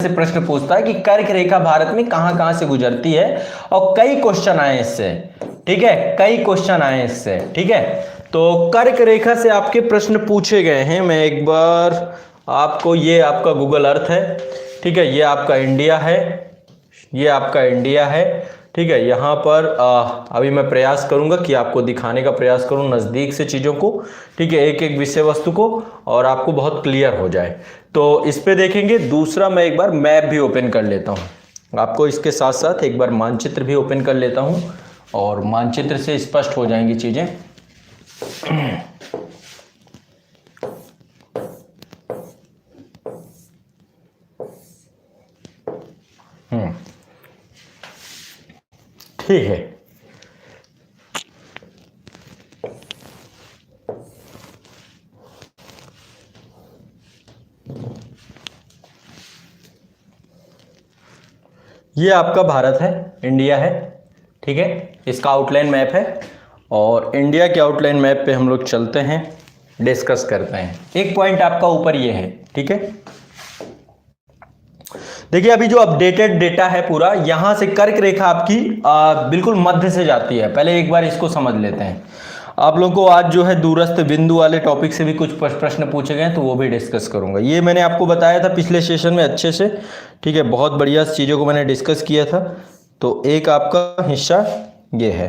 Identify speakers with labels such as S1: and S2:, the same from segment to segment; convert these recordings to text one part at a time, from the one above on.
S1: से प्रश्न पूछता है कि कर्क रेखा भारत में कहां कहां से गुजरती है, और कई क्वेश्चन आए इससे, ठीक है, कई क्वेश्चन आए इससे, ठीक है। तो कर्क रेखा से आपके प्रश्न पूछे गए हैं। मैं एक बार आपको, ये आपका गूगल अर्थ है, ठीक है, ये आपका इंडिया है, ये आपका इंडिया है, ठीक है। यहाँ पर अभी मैं प्रयास करूंगा कि आपको दिखाने का प्रयास करूं नज़दीक से चीज़ों को, ठीक है, एक एक विषय वस्तु को, और आपको बहुत क्लियर हो जाए। तो इस पे देखेंगे। दूसरा, मैं एक बार मैप भी ओपन कर लेता हूँ आपको, इसके साथ साथ एक बार मानचित्र भी ओपन कर लेता हूँ, और मानचित्र से स्पष्ट हो जाएंगी चीज़ें। ठीक है, ये आपका भारत है, इंडिया है, ठीक है, इसका आउटलाइन मैप है, और इंडिया के आउटलाइन मैप पे हम लोग चलते हैं, डिस्कस करते हैं। एक पॉइंट आपका ऊपर ये है, ठीक है। देखिए, अभी जो अपडेटेड डेटा है पूरा, यहां से कर्क रेखा आपकी बिल्कुल मध्य से जाती है। पहले एक बार इसको समझ लेते हैं। आप लोगों को आज जो है दूरस्थ बिंदु वाले टॉपिक से भी कुछ प्रश्न पूछे गए, तो वो भी डिस्कस करूंगा। ये मैंने आपको बताया था पिछले सेशन में अच्छे से, ठीक है, बहुत बढ़िया चीज़ों को मैंने डिस्कस किया था। तो एक आपका हिस्सा ये है,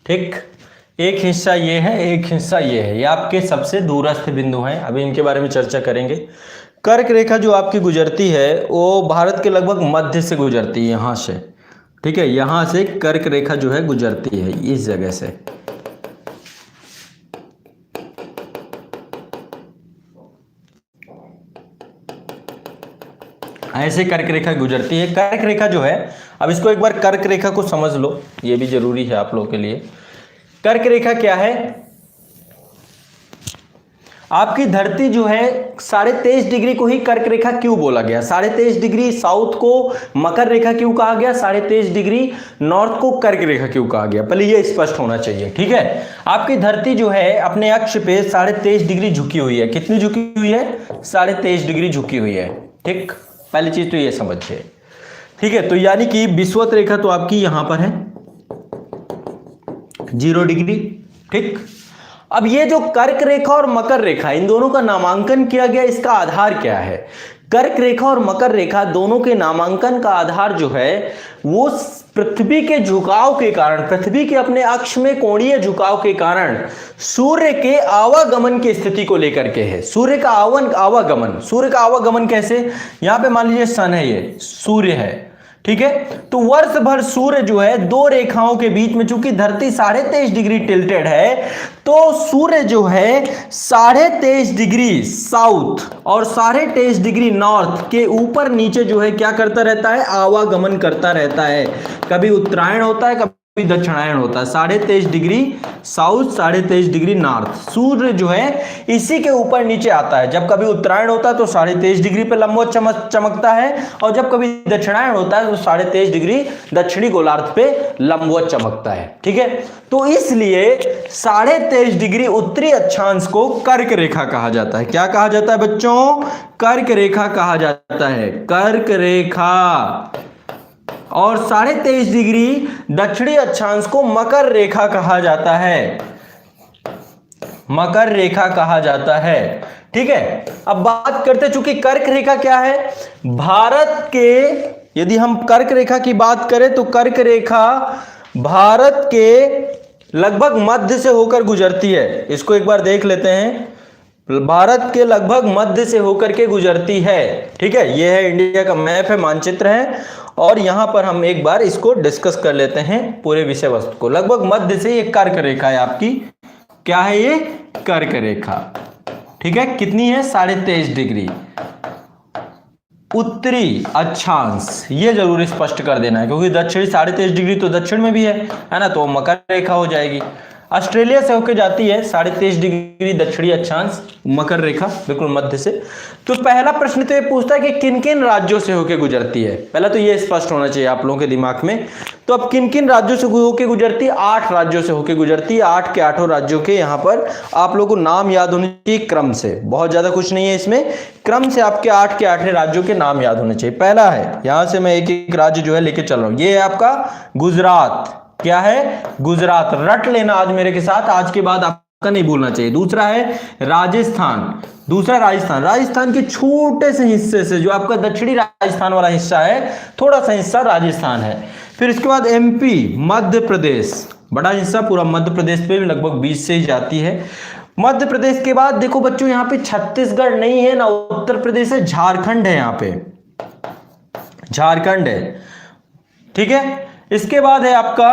S1: ठीक, एक हिस्सा ये है, एक हिस्सा ये है, ये आपके सबसे दूरस्थ बिंदु हैं। अभी इनके बारे में चर्चा करेंगे। कर्क रेखा जो आपकी गुजरती है वो भारत के लगभग मध्य से गुजरती है, यहाँ से, ठीक है, यहाँ से कर्क रेखा जो है गुजरती है इस जगह से। ऐसे कर्क रेखा गुजरती है। कर्क रेखा जो है, अब इसको एक बार कर्क रेखा को समझ लो, ये भी जरूरी है आप लोगों के लिए। कर्क रेखा क्या है? आपकी धरती जो है 23.5 डिग्री को ही कर्क रेखा क्यों बोला गया? 23.5 डिग्री साउथ को मकर रेखा क्यों कहा गया? 23.5 डिग्री नॉर्थ को कर्क रेखा क्यों कहा गया? पहले ये स्पष्ट होना चाहिए, ठीक है। आपकी धरती जो है अपने अक्ष पे 23.5 डिग्री झुकी हुई है। कितनी झुकी हुई है? 23.5 डिग्री झुकी हुई है, ठीक। पहली चीज तो ये समझिए, ठीक है। तो यानी कि विषुवत रेखा तो आपकी यहां पर है 0 डिग्री, ठीक। अब ये जो कर्क रेखा और मकर रेखा, इन दोनों का नामांकन किया गया, इसका आधार क्या है? कर्क रेखा और मकर रेखा दोनों के नामांकन का आधार जो है वो पृथ्वी के झुकाव के कारण, पृथ्वी के अपने अक्ष में कोणीय झुकाव के कारण सूर्य के आवागमन की स्थिति को लेकर के है। सूर्य का आवागमन, सूर्य का आवागमन कैसे? यहां पे मान लीजिए सन है, ये सूर्य है, ठीक है। तो वर्ष भर सूर्य जो है दो रेखाओं के बीच में, चूंकि धरती 23.5 डिग्री टिल्टेड है, तो सूर्य जो है 23.5 डिग्री साउथ और 23.5 डिग्री नॉर्थ के ऊपर नीचे जो है क्या करता रहता है? आवागमन करता रहता है। कभी उत्तरायण होता है, कभी दक्षिणायन होता है। 23.5 डिग्री साउथ, 23.5 डिग्री नॉर्थ, सूर्य जो है इसी के ऊपर नीचे आता है। जब कभी उत्तरायण होता है तो 23.5 डिग्री पे लंबवत चमकता है, और जब कभी दक्षिणायन होता है तो 23.5 डिग्री दक्षिणी गोलार्ध पे लंबवत चमकता है, ठीक है। तो इसलिए 23.5 डिग्री उत्तरी अक्षांश को कर्क रेखा कहा जाता है। क्या कहा जाता है बच्चों? कर्क रेखा कहा जाता है, कर्क रेखा। और 23.5 डिग्री दक्षिणी अक्षांश को मकर रेखा कहा जाता है, मकर रेखा कहा जाता है, ठीक है। अब बात करते, चूंकि कर्क रेखा क्या है? भारत के, यदि हम कर्क रेखा की बात करें तो कर्क रेखा भारत के लगभग मध्य से होकर गुजरती है। इसको एक बार देख लेते हैं। भारत के लगभग मध्य से होकर के गुजरती है, ठीक है। यह है इंडिया का मैप है, मानचित्र है, और यहां पर हम एक बार इसको डिस्कस कर लेते हैं पूरे विषय वस्तु को। लगभग मध्य से ये कर्क रेखा है आपकी। क्या है ये? कर्क रेखा, ठीक है। कितनी है? 23.5 डिग्री उत्तरी अक्षांश। ये जरूर स्पष्ट कर देना है, क्योंकि दक्षिणी 23.5 डिग्री तो दक्षिण में भी है ना, तो मकर रेखा हो जाएगी। ऑस्ट्रेलिया से होकर जाती है 23.5 डिग्री दक्षिणी अक्षांश मकर रेखा, बिल्कुल मध्य से। तो पहला प्रश्न तो ये पूछता है कि किन किन राज्यों से होकर गुजरती है। पहला तो ये स्पष्ट होना चाहिए आप लोगों के दिमाग में। तो अब किन किन राज्यों से होकर गुजरती है? 8 राज्यों से होकर गुजरती है। 8 के 8 राज्यों के यहाँ पर आप लोगों को नाम याद होने चाहिए क्रम से, बहुत ज्यादा कुछ नहीं है इसमें, क्रम से आपके 8 के 8 राज्यों के नाम याद होने चाहिए। पहला है, यहां से मैं एक एक राज्य जो है लेके चल रहा हूं, ये है आपका गुजरात। क्या है? गुजरात। रट लेना आज मेरे के साथ, आज के बाद आपका नहीं भूलना चाहिए। दूसरा है राजस्थान। दूसरा राजस्थान। राजस्थान के छोटे से हिस्से से, जो आपका दक्षिणी राजस्थान वाला हिस्सा है, थोड़ा सा हिस्सा राजस्थान है। फिर इसके बाद एमपी, मध्य प्रदेश, बड़ा हिस्सा पूरा मध्य प्रदेश पे भी लगभग 20 से ही जाती है। मध्य प्रदेश के बाद देखो बच्चों, यहाँ पे छत्तीसगढ़ नहीं है ना उत्तर प्रदेश है, झारखंड है, यहाँ पे झारखंड है। ठीक है। इसके बाद है आपका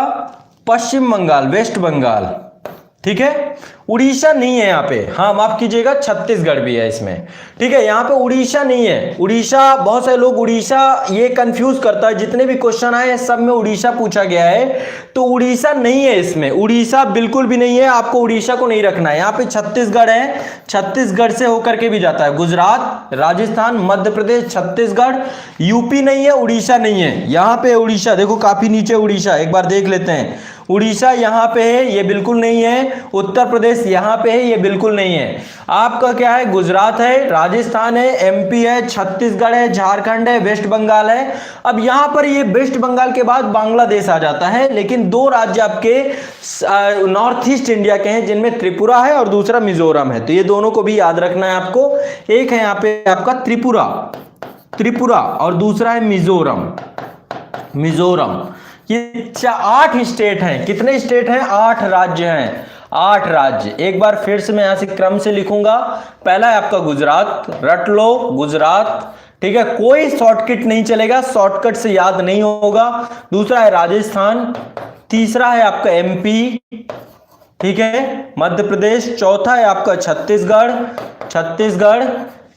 S1: पश्चिम बंगाल, वेस्ट बंगाल। ठीक है। उड़ीसा नहीं है यहाँ पे, हाँ माफ कीजिएगा, छत्तीसगढ़ भी है इसमें। ठीक है। यहाँ पे उड़ीसा नहीं है। उड़ीसा, बहुत सारे लोग उड़ीसा ये कंफ्यूज करता है, जितने भी क्वेश्चन आए सब में उड़ीसा पूछा गया है, तो उड़ीसा नहीं है इसमें। उड़ीसा बिल्कुल भी नहीं है, आपको उड़ीसा को नहीं रखना है। यहाँ पे छत्तीसगढ़ है, छत्तीसगढ़ से होकर के भी जाता है। गुजरात, राजस्थान, मध्य प्रदेश, छत्तीसगढ़। यूपी नहीं है, उड़ीसा नहीं है। यहाँ पे उड़ीसा देखो, काफी नीचे उड़ीसा, एक बार देख लेते हैं। उड़ीसा यहाँ पे है, ये बिल्कुल नहीं है। उत्तर प्रदेश यहाँ पे है, ये बिल्कुल नहीं है। आपका क्या है? गुजरात है, राजस्थान है, एमपी है, छत्तीसगढ़ है, झारखंड है, वेस्ट बंगाल है। अब यहाँ पर ये वेस्ट बंगाल के बाद बांग्लादेश आ जाता है, लेकिन 2 राज्य आपके नॉर्थ ईस्ट इंडिया के हैं, जिनमें त्रिपुरा है और दूसरा मिजोरम है। तो ये दोनों को भी याद रखना है आपको। एक है यहाँ पे आपका त्रिपुरा और दूसरा है मिजोरम। ये 8 स्टेट हैं। कितने स्टेट हैं? 8 राज्य हैं। 8 राज्य। एक बार फिर से मैं यहां से क्रम से लिखूंगा। पहला है आपका गुजरात, रट लो गुजरात। ठीक है। कोई शॉर्टकट नहीं चलेगा, शॉर्टकट से याद नहीं होगा। दूसरा है राजस्थान। तीसरा है आपका एमपी। ठीक है, मध्य प्रदेश। चौथा है आपका छत्तीसगढ़।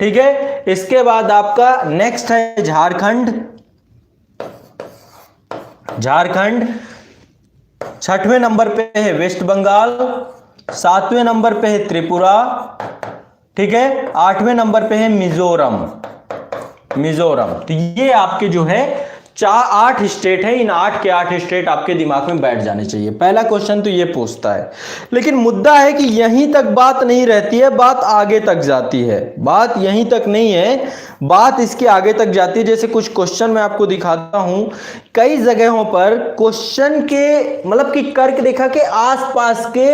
S1: ठीक है। इसके बाद आपका नेक्स्ट है झारखंड। 6वें नंबर पे है वेस्ट बंगाल। 7वें नंबर पे है त्रिपुरा। ठीक है। 8वें नंबर पे है मिजोरम। तो ये आपके जो है 8 स्टेट है। इन 8 के 8 स्टेट आपके दिमाग में बैठ जाने चाहिए। पहला क्वेश्चन तो ये पूछता है, लेकिन मुद्दा है कि यहीं तक बात नहीं रहती है, बात आगे तक जाती है। बात यहीं तक नहीं है, बात इसके आगे तक जाती है। जैसे कुछ क्वेश्चन मैं आपको दिखाता हूं, कई जगहों पर क्वेश्चन के मतलब कि कर्क रेखा के आसपास के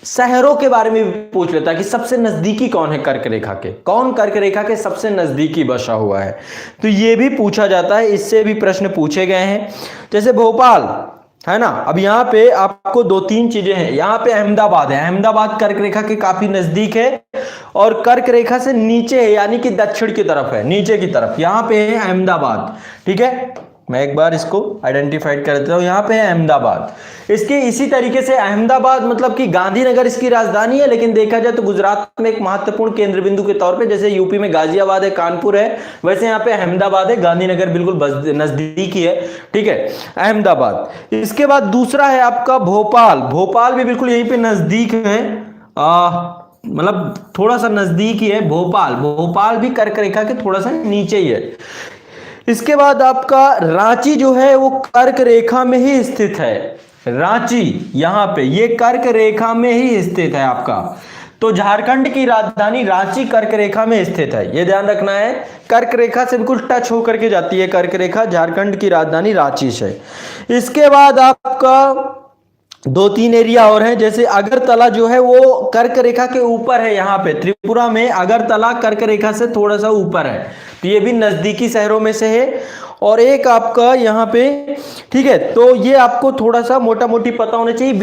S1: शहरों के बारे में पूछ लेता है कि सबसे नजदीकी कौन है कर्क रेखा के, कौन कर्क रेखा के सबसे नजदीकी बसा हुआ है। तो ये भी पूछा जाता है, इससे भी प्रश्न पूछे गए हैं। जैसे भोपाल है ना। अब यहाँ पे आपको 2-3 चीजें हैं। यहाँ पे अहमदाबाद है। अहमदाबाद कर्क रेखा के काफी नजदीक है और कर्क रेखा से नीचे है, यानी कि दक्षिण की तरफ है, नीचे की तरफ। यहाँ पे है अहमदाबाद। ठीक है। मैं एक बार इसको आइडेंटिफाइड कर देता हूं। यहाँ पे है अहमदाबाद। इसके इसी तरीके से अहमदाबाद मतलब कि गांधीनगर इसकी राजधानी है, लेकिन देखा जाए तो गुजरात में एक महत्वपूर्ण केंद्र बिंदु के तौर पे, जैसे यूपी में गाजियाबाद है, कानपुर है, वैसे यहाँ पे अहमदाबाद है। गांधीनगर बिल्कुल नजदीकी है। ठीक है, अहमदाबाद। इसके बाद दूसरा है आपका भोपाल भी बिल्कुल यहीं पे नजदीक है, मतलब थोड़ा सा नजदीक ही है। भोपाल भी कर्क रेखा के थोड़ा सा नीचे ही है। इसके बाद आपका रांची जो है वो कर्क रेखा में ही स्थित है। रांची यहाँ पे ये कर्क रेखा में ही स्थित है आपका। तो झारखंड की राजधानी रांची कर्क रेखा में स्थित है, ये ध्यान रखना है। कर्क रेखा से बिल्कुल टच होकर के जाती है कर्क रेखा। झारखंड की राजधानी रांची से। इसके बाद आपका 2-3 एरिया और हैं, जैसे अगरतला जो है वो कर्क रेखा के ऊपर है। यहाँ पे त्रिपुरा में अगरतला कर्क रेखा से थोड़ा सा ऊपर है, तो ये भी नजदीकी शहरों में से है। और एक आपका यहाँ पे, ठीक है, तो ये आपको थोड़ा सा मोटा मोटी पता होना चाहिए,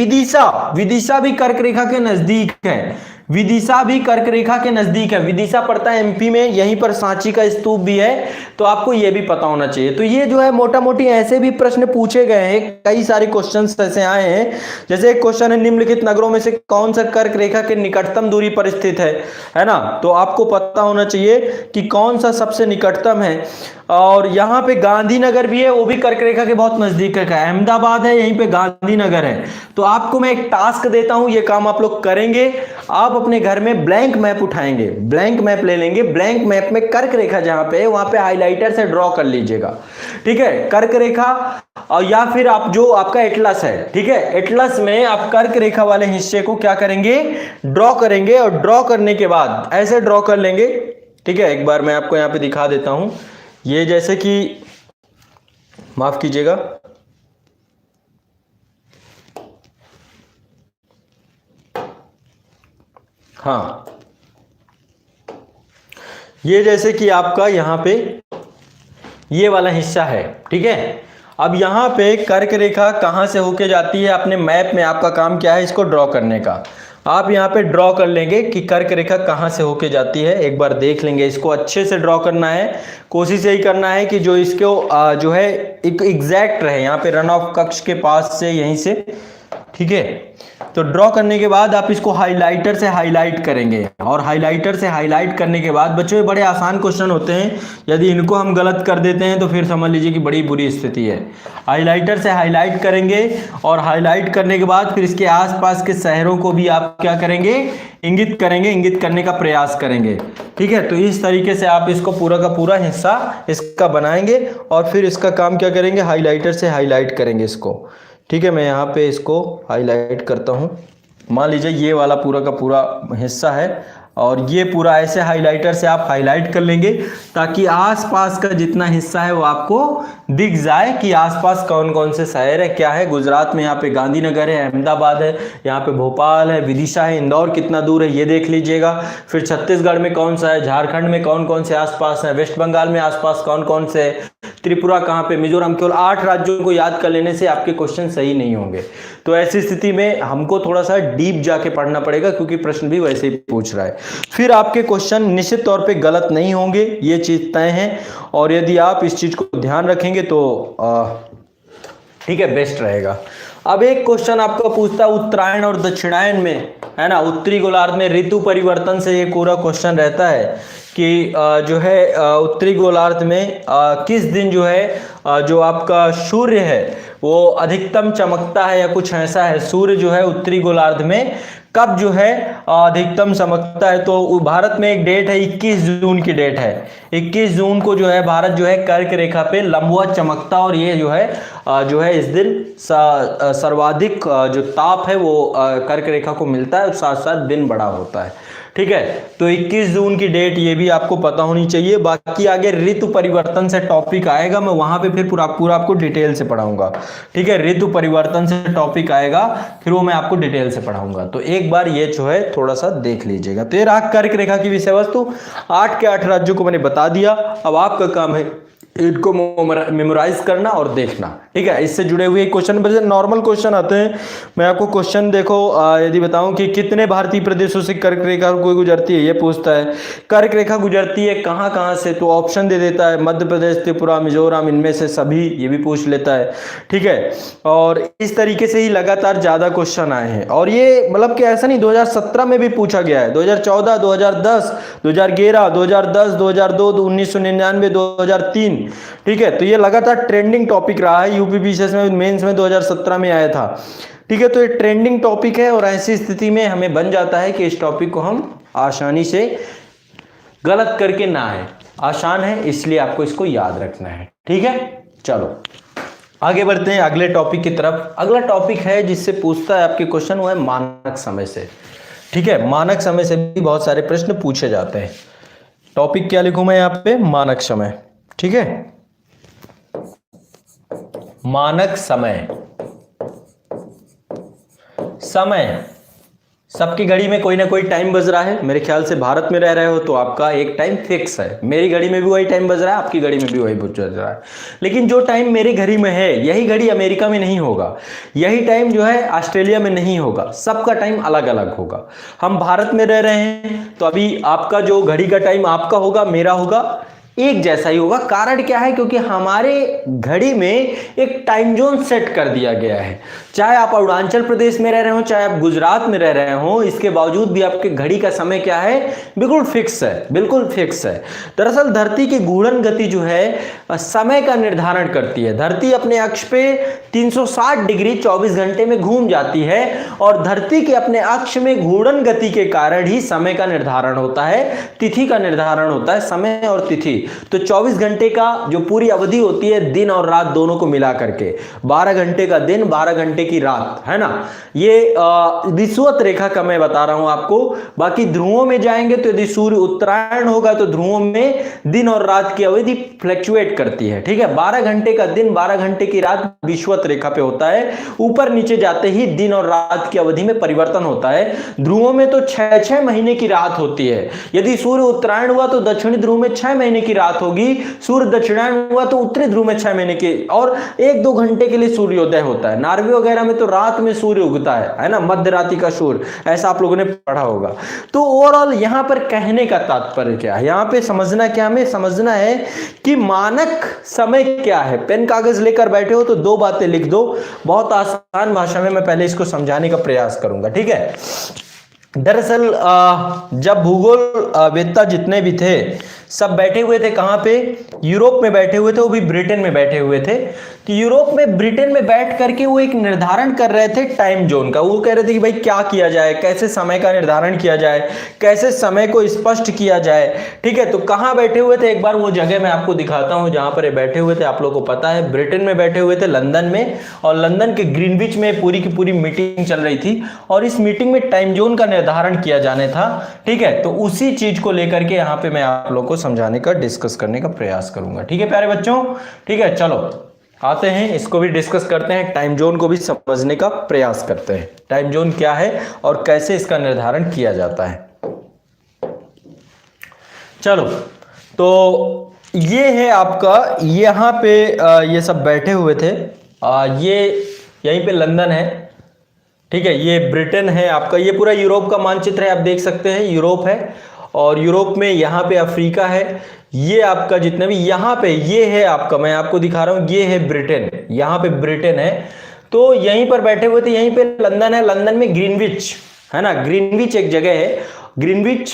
S1: विदिशा भी कर्क रेखा के नजदीक है। विदिशा भी कर्क रेखा के नजदीक है। विदिशा पड़ता है एमपी में, यहीं पर सांची का स्तूप भी है, तो आपको ये भी पता होना चाहिए। तो ये जो है मोटा मोटी ऐसे भी प्रश्न पूछे गए हैं, कई सारे क्वेश्चंस ऐसे आए हैं। जैसे एक क्वेश्चन है, निम्नलिखित नगरों में से कौन सा कर्क रेखा के निकटतम दूरी पर स्थित है ना। तो आपको पता होना चाहिए कि कौन सा सबसे निकटतम है। और यहाँ पे गांधीनगर भी है, वो भी कर्क रेखा के बहुत नजदीक है। अहमदाबाद है, यहीं पे गांधीनगर है। तो आपको मैं एक टास्क देता हूं, ये काम आप लोग करेंगे। आप अपने घर में ब्लैंक मैप उठाएंगे, ब्लैंक मैप ले लेंगे, ब्लैंक मैप में कर्क रेखा जहां पे है वहां पे हाइलाइटर से ड्रॉ कर लीजिएगा, ठीक है, कर्क रेखा। और या फिर आप जो आपका एटलस है, ठीक है, एटलस में आप कर्क रेखा वाले हिस्से को क्या करेंगे, ड्रॉ करेंगे। और ड्रॉ करने के बाद ऐसे ड्रॉ कर लेंगे, ठीक है। एक बार मैं आपको यहां पे दिखा देता हूं। ये जैसे कि, माफ कीजिएगा, हाँ, ये जैसे कि आपका यहां पे ये वाला हिस्सा है, ठीक है। अब यहां पे कर्क रेखा कहां से होके जाती है, अपने मैप में आपका काम क्या है, इसको ड्रॉ करने का। आप यहां पे ड्रॉ कर लेंगे कि कर्क रेखा कहां से होके जाती है, एक बार देख लेंगे। इसको अच्छे से ड्रॉ करना है, कोशिश यही करना है कि जो इसको जो है एक एग्जैक्ट रहे, यहाँ पे रन ऑफ कक्ष के पास से, यहीं से, ठीक है। तो ड्रॉ करने के बाद आप इसको हाइलाइटर से हाईलाइट करेंगे। और हाइलाइटर से हाईलाइट करने के बाद, बच्चों ये बड़े आसान क्वेश्चन होते हैं, यदि इनको हम गलत कर देते हैं तो फिर समझ लीजिए कि बड़ी बुरी स्थिति है। हाइलाइटर से हाईलाइट करेंगे, और हाईलाइट करने के बाद फिर इसके आसपास के शहरों को भी आप क्या करेंगे, इंगित करेंगे, इंगित करने का प्रयास करेंगे, ठीक है। तो इस तरीके से आप इसको पूरा का पूरा हिस्सा इसका बनाएंगे, और फिर इसका काम क्या करेंगे, हाईलाइटर से हाईलाइट करेंगे इसको, ठीक है। मैं यहाँ पे इसको हाईलाइट करता हूँ। मान लीजिए ये वाला पूरा का पूरा हिस्सा है, और ये पूरा ऐसे हाइलाइटर से आप हाईलाइट कर लेंगे, ताकि आसपास का जितना हिस्सा है वो आपको दिख जाए कि आसपास कौन कौन से शहर है, क्या है। गुजरात में यहाँ पे गांधीनगर है, अहमदाबाद है, यहाँ पे भोपाल है, विदिशा है, इंदौर कितना दूर है ये देख लीजिएगा। फिर छत्तीसगढ़ में कौन सा है, झारखंड में कौन कौन से आसपास है, वेस्ट बंगाल में आसपास कौन कौन से, त्रिपुरा कहाँ पे, मिजोरम। केवल 8 राज्यों को याद कर लेने से आपके क्वेश्चन सही नहीं होंगे। तो ऐसी स्थिति में हमको थोड़ा सा डीप जाके पढ़ना पड़ेगा, क्योंकि प्रश्न भी वैसे ही पूछ रहा है। फिर आपके क्वेश्चन निश्चित तौर पे गलत नहीं होंगे, ये चीज तय है। और यदि आप इस चीज को ध्यान रखेंगे तो ठीक है, बेस्ट रहेगा। अब एक क्वेश्चन आपका पूछता है उत्तरायण और दक्षिणायन में, है ना, उत्तरी गोलार्ध में ऋतु परिवर्तन से ये पूरा क्वेश्चन रहता है कि जो है उत्तरी गोलार्ध में किस दिन जो है जो आपका सूर्य है वो अधिकतम चमकता है, या कुछ ऐसा है। सूर्य जो है उत्तरी गोलार्ध में कब जो है अधिकतम चमकता है। तो भारत में एक डेट है, 21 जून की डेट है। 21 जून को जो है भारत जो है कर्क रेखा पे लंबवत चमकता, और ये जो है इस दिन सर्वाधिक जो ताप है वो कर्क रेखा को मिलता है, और साथ साथ दिन बड़ा होता है, ठीक है। तो 21 जून की डेट ये भी आपको पता होनी चाहिए। बाकी आगे ऋतु परिवर्तन से टॉपिक आएगा, मैं वहां पे फिर पूरा आपको डिटेल से पढ़ाऊंगा, ठीक है। ऋतु परिवर्तन से टॉपिक आएगा, फिर वो मैं आपको डिटेल से पढ़ाऊंगा। तो एक बार ये जो है थोड़ा सा देख लीजिएगा। तो ये रहा कर्क रेखा की विषय वस्तु। 8 के 8 राज्यों को मैंने बता दिया। अब आपका काम है इनको मेमोराइज करना और देखना, ठीक है। इससे जुड़े हुए क्वेश्चन, वैसे नॉर्मल क्वेश्चन आते हैं। मैं आपको क्वेश्चन देखो यदि बताऊं कि कितने भारतीय प्रदेशों से कर्क रेखा कोई गुजरती है, ये पूछता है। कर्क रेखा गुजरती है कहां कहां से, तो ऑप्शन दे देता है, मध्य प्रदेश, त्रिपुरा, मिजोरम, इनमें से सभी, ये भी पूछ लेता है, ठीक है। और इस तरीके से ही लगातार ज्यादा क्वेश्चन आए हैं। और ये मतलब कि ऐसा नहीं, 2017 में भी पूछा गया है, 2014, 2010, 2011, 2010, 2002, 1999, 2003, ठीक है। तो ये लगातार ट्रेंडिंग टॉपिक रहा है। यूपीपीसीएस में मेंस में 2017 में आया था, ठीक है। तो ये ट्रेंडिंग टॉपिक है, और ऐसी स्थिति में हमें बन जाता है कि इस टॉपिक को हम आसानी से गलत करके ना आए। आसान है, इसलिए आपको इसको याद रखना है, ठीक है। चलो आगे बढ़ते हैं अगले टॉपिक की तरफ। अगला टॉपिक है जिससे पूछता है आपके क्वेश्चन, वो है मानक समय से, ठीक है। मानक समय से भी बहुत सारे प्रश्न पूछे जाते हैं। टॉपिक क्या लिखूं मैं यहाँ पे, मानक समय, ठीक है। मानक समय, सबकी घड़ी में कोई ना कोई टाइम बज रहा है। मेरे ख्याल से भारत में रह रहे हो तो आपका एक टाइम फिक्स है। मेरी घड़ी में भी वही टाइम बज रहा है, आपकी घड़ी में भी वही बज रहा है। लेकिन जो टाइम मेरी घड़ी में है यही घड़ी अमेरिका में नहीं होगा, यही टाइम जो है ऑस्ट्रेलिया में नहीं होगा, सबका टाइम अलग अलग होगा। हम भारत में रह रहे हैं तो अभी आपका जो घड़ी का टाइम आपका होगा, मेरा होगा, एक जैसा ही होगा। कारण क्या है? क्योंकि हमारे घड़ी में एक टाइम जोन सेट कर दिया गया है। चाहे आप अरुणाचल प्रदेश में रह रहे हो, चाहे आप गुजरात में रह रहे हो, इसके बावजूद भी आपके घड़ी का समय क्या है? बिल्कुल फिक्स है, बिल्कुल फिक्स है। दरअसल धरती की घूर्णन गति जो है समय का निर्धारण करती है। धरती अपने अक्ष पे 360 डिग्री 24 घंटे में घूम जाती है और धरती के अपने अक्ष में घूर्णन गति के कारण ही समय का निर्धारण होता है, तिथि का निर्धारण होता है, समय और तिथि। तो 24 घंटे का जो पूरी अवधि होती है दिन और रात दोनों को मिला करके, 12 घंटे का दिन 12 घंटे की रात, है ना। ये विषुवत रेखा का मैं बता रहा हूं आपको। बाकी ध्रुवों में जाएंगे तो यदि सूर्य उत्तरायण होगा तो ध्रुवों में दिन और रात की अवधि फ्लक्चुएट करती है, ठीक है। 12 घंटे का दिन 12 घंटे की रात विषुवत रेखा पे होता है। ऊपर नीचे जाते ही दिन और रात की अवधि में परिवर्तन होता है। ध्रुवों में तो 6-6 महीने की रात होती है। यदि सूर्य उत्तरायण हुआ तो दक्षिणी ध्रुव में 6 महीने की रात होगी, सूर्य दक्षिणायन हुआ तो उत्तरी ध्रुव में 6 महीने की, और 1-2 घंटे के लिए सूर्योदय होता है। नॉर्वे वगैरह में तो रात में सूर्य उगता है ना, मध्य रात्रि का सूर्य, ऐसा आप लोगों ने पढ़ा होगा। तो ओवरऑल यहां पर कहने का तात्पर्य क्या है? यहां पे समझना क्या, हमें समझना है कि मानक समय क्या है। पेन कागज लेकर बैठे हो तो 2 बातें लिख दो, बहुत आसान भाषा में मैं पहले इसको समझाने का प्रयास करूंगा, ठीक है। दरअसल जब भूगोल वेत्ता जितने भी थे सब बैठे हुए थे कहां पे? यूरोप में बैठे हुए थे, वो भी ब्रिटेन में बैठे हुए थे। तो यूरोप में ब्रिटेन में बैठ करके वो एक निर्धारण कर रहे थे टाइम जोन का। वो कह रहे थे कि भाई क्या किया जाए, कैसे समय का निर्धारण किया जाए, कैसे समय को स्पष्ट किया जाए, ठीक है। तो कहां बैठे हुए थे? एक बार वो जगह मैं आपको दिखाता हूं जहां पर बैठे हुए थे। आप लोगों को पता है ब्रिटेन में बैठे हुए थे, लंदन में, और लंदन के ग्रीनविच में पूरी की पूरी मीटिंग चल रही थी और इस मीटिंग में टाइम जोन का निर्धारण किया जाने था, ठीक है। तो उसी चीज को लेकर के यहां पे मैं आप लोगों को समझाने का, डिस्कस करने का प्रयास करूंगा, ठीक है प्यारे बच्चों। ठीक है, चलो आते हैं, इसको भी डिस्कस करते हैं, टाइम जोन को भी समझने का प्रयास करते हैं। टाइम जोन क्या है और कैसे इसका निर्धारण किया जाता है। चलो, तो ये है आपका, यहां पे ये सब बैठे हुए थे। ये यहीं पे लंदन है, ठीक है। ये ब्रिटेन है आपका, ये पूरा यूरोप का मानचित्र है, आप देख सकते हैं यूरोप है, और यूरोप में यहाँ पे अफ्रीका है। ये आपका जितने भी यहाँ पे, ये है आपका, मैं आपको दिखा रहा हूँ, ये है ब्रिटेन, यहाँ पे ब्रिटेन है। तो यहीं पर बैठे हुए थे, यहीं पे लंदन है, लंदन में ग्रीनविच है ना, ग्रीनविच एक जगह है, ग्रीनविच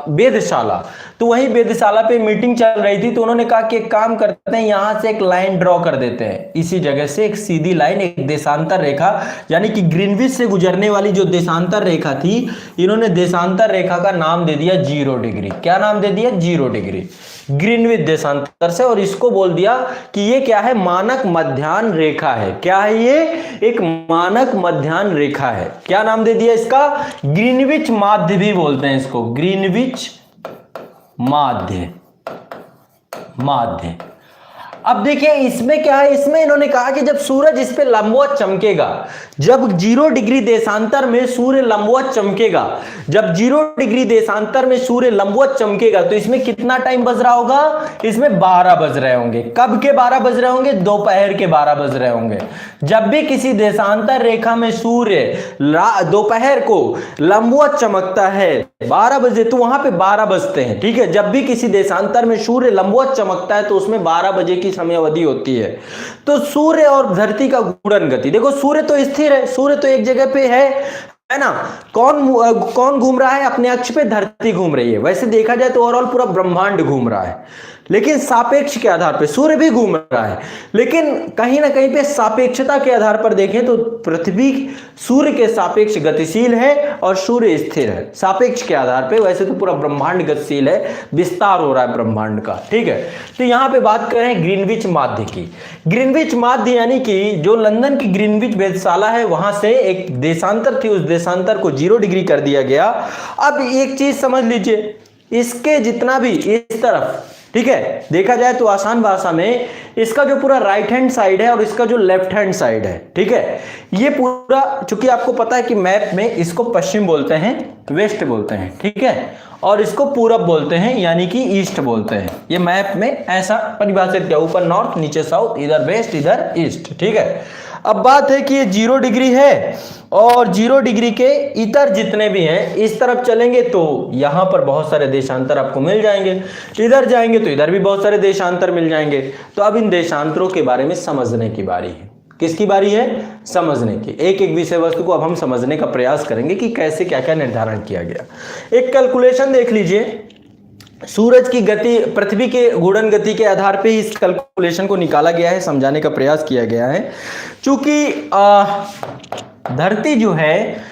S1: वेधशाला। तो वही वेधशाला पे मीटिंग चल रही थी। तो उन्होंने कहा कि एक काम करते हैं, यहां से एक लाइन ड्रॉ कर देते हैं, इसी जगह से एक सीधी लाइन, एक देशांतर रेखा, यानी कि ग्रीनविच से गुजरने वाली जो देशांतर रेखा थी, इन्होंने देशांतर रेखा का नाम दे दिया 0 डिग्री। क्या नाम दे दिया? 0 डिग्री, ग्रीनविच देशांतर से। और इसको बोल दिया कि ये क्या है? मानक मध्याह्न रेखा है। क्या है ये? एक मानक मध्याह्न रेखा है। क्या नाम दे दिया इसका? ग्रीनविच माध्य भी बोलते हैं इसको, ग्रीनविच माध्य, माध्य। अब देखिए इसमें क्या है, इसमें इन्होंने कहा कि जब सूरज इस पे लंबवत चमकेगा, जब 0 डिग्री देशांतर में सूर्य लंबवत चमकेगा, जब 0 डिग्री देशांतर में सूर्य लंबवत चमकेगा, तो इसमें कितना टाइम बज रहा होगा? इसमें 12 बज रहे होंगे। कब के 12 बज रहे होंगे? दोपहर के 12 बज रहे होंगे। जब भी किसी देशांतर रेखा में सूर्य दोपहर को लंबवत चमकता है 12 बजे, तो वहां पे 12 बजते हैं, ठीक है। जब भी किसी देशांतर में सूर्य लंबवत चमकता है तो उसमें 12 बजे की समय अवधि होती है। तो सूर्य और धरती का घूर्णन गति, देखो सूर्य तो स्थिर है, सूर्य तो एक जगह पे है ना। कौन घूम रहा है अपने अक्ष पे? धरती घूम रही है। वैसे देखा जाए तो ओवरऑल पूरा ब्रह्मांड घूम रहा है, लेकिन सापेक्ष के आधार पे सूर्य भी घूम रहा है, लेकिन कहीं ना कहीं पे सापेक्षता के आधार पर देखें तो पृथ्वी सूर्य के सापेक्ष गतिशील है और सूर्य स्थिर है, सापेक्ष के आधार पे। वैसे तो पूरा ब्रह्मांड गतिशील है, विस्तार हो रहा है ब्रह्मांड का, ठीक है। तो यहां पे बात करें ग्रीनविच माध्य की। ग्रीनविच माध्य यानी कि जो लंदन की ग्रीनविच वेधशाला है, वहां से एक देशांतर थी, उस देशांतर को 0 डिग्री कर दिया गया। अब एक चीज समझ लीजिए, इसके जितना भी इस तरफ ठीक है, देखा जाए तो आसान भाषा में इसका जो पूरा राइट हैंड साइड है और इसका जो लेफ्ट हैंड साइड है, ठीक है, ये पूरा, चूंकि आपको पता है कि मैप में इसको पश्चिम बोलते हैं, वेस्ट बोलते हैं, ठीक है, और इसको पूरब बोलते हैं यानी कि ईस्ट बोलते हैं। ये मैप में ऐसा परिभाषित किया, ऊपर नॉर्थ, नीचे साउथ, इधर वेस्ट, इधर ईस्ट, ठीक है। अब बात है कि ये 0 डिग्री है और 0 डिग्री के इतर जितने भी हैं इस तरफ चलेंगे तो यहां पर बहुत सारे देशांतर आपको मिल जाएंगे, इधर जाएंगे तो इधर भी बहुत सारे देशांतर मिल जाएंगे। तो अब इन देशांतरों के बारे में समझने की बारी है। किसकी बारी है? समझने की। एक एक विषय वस्तु को अब हम समझने का प्रयास करेंगे कि कैसे क्या क्या निर्धारण किया गया। एक कैलकुलेशन देख लीजिए, सूरज की गति पृथ्वी के घूर्णन गति के आधार पे इस कैलकुलेशन को निकाला गया है, समझाने का प्रयास किया गया है। चूंकि धरती जो है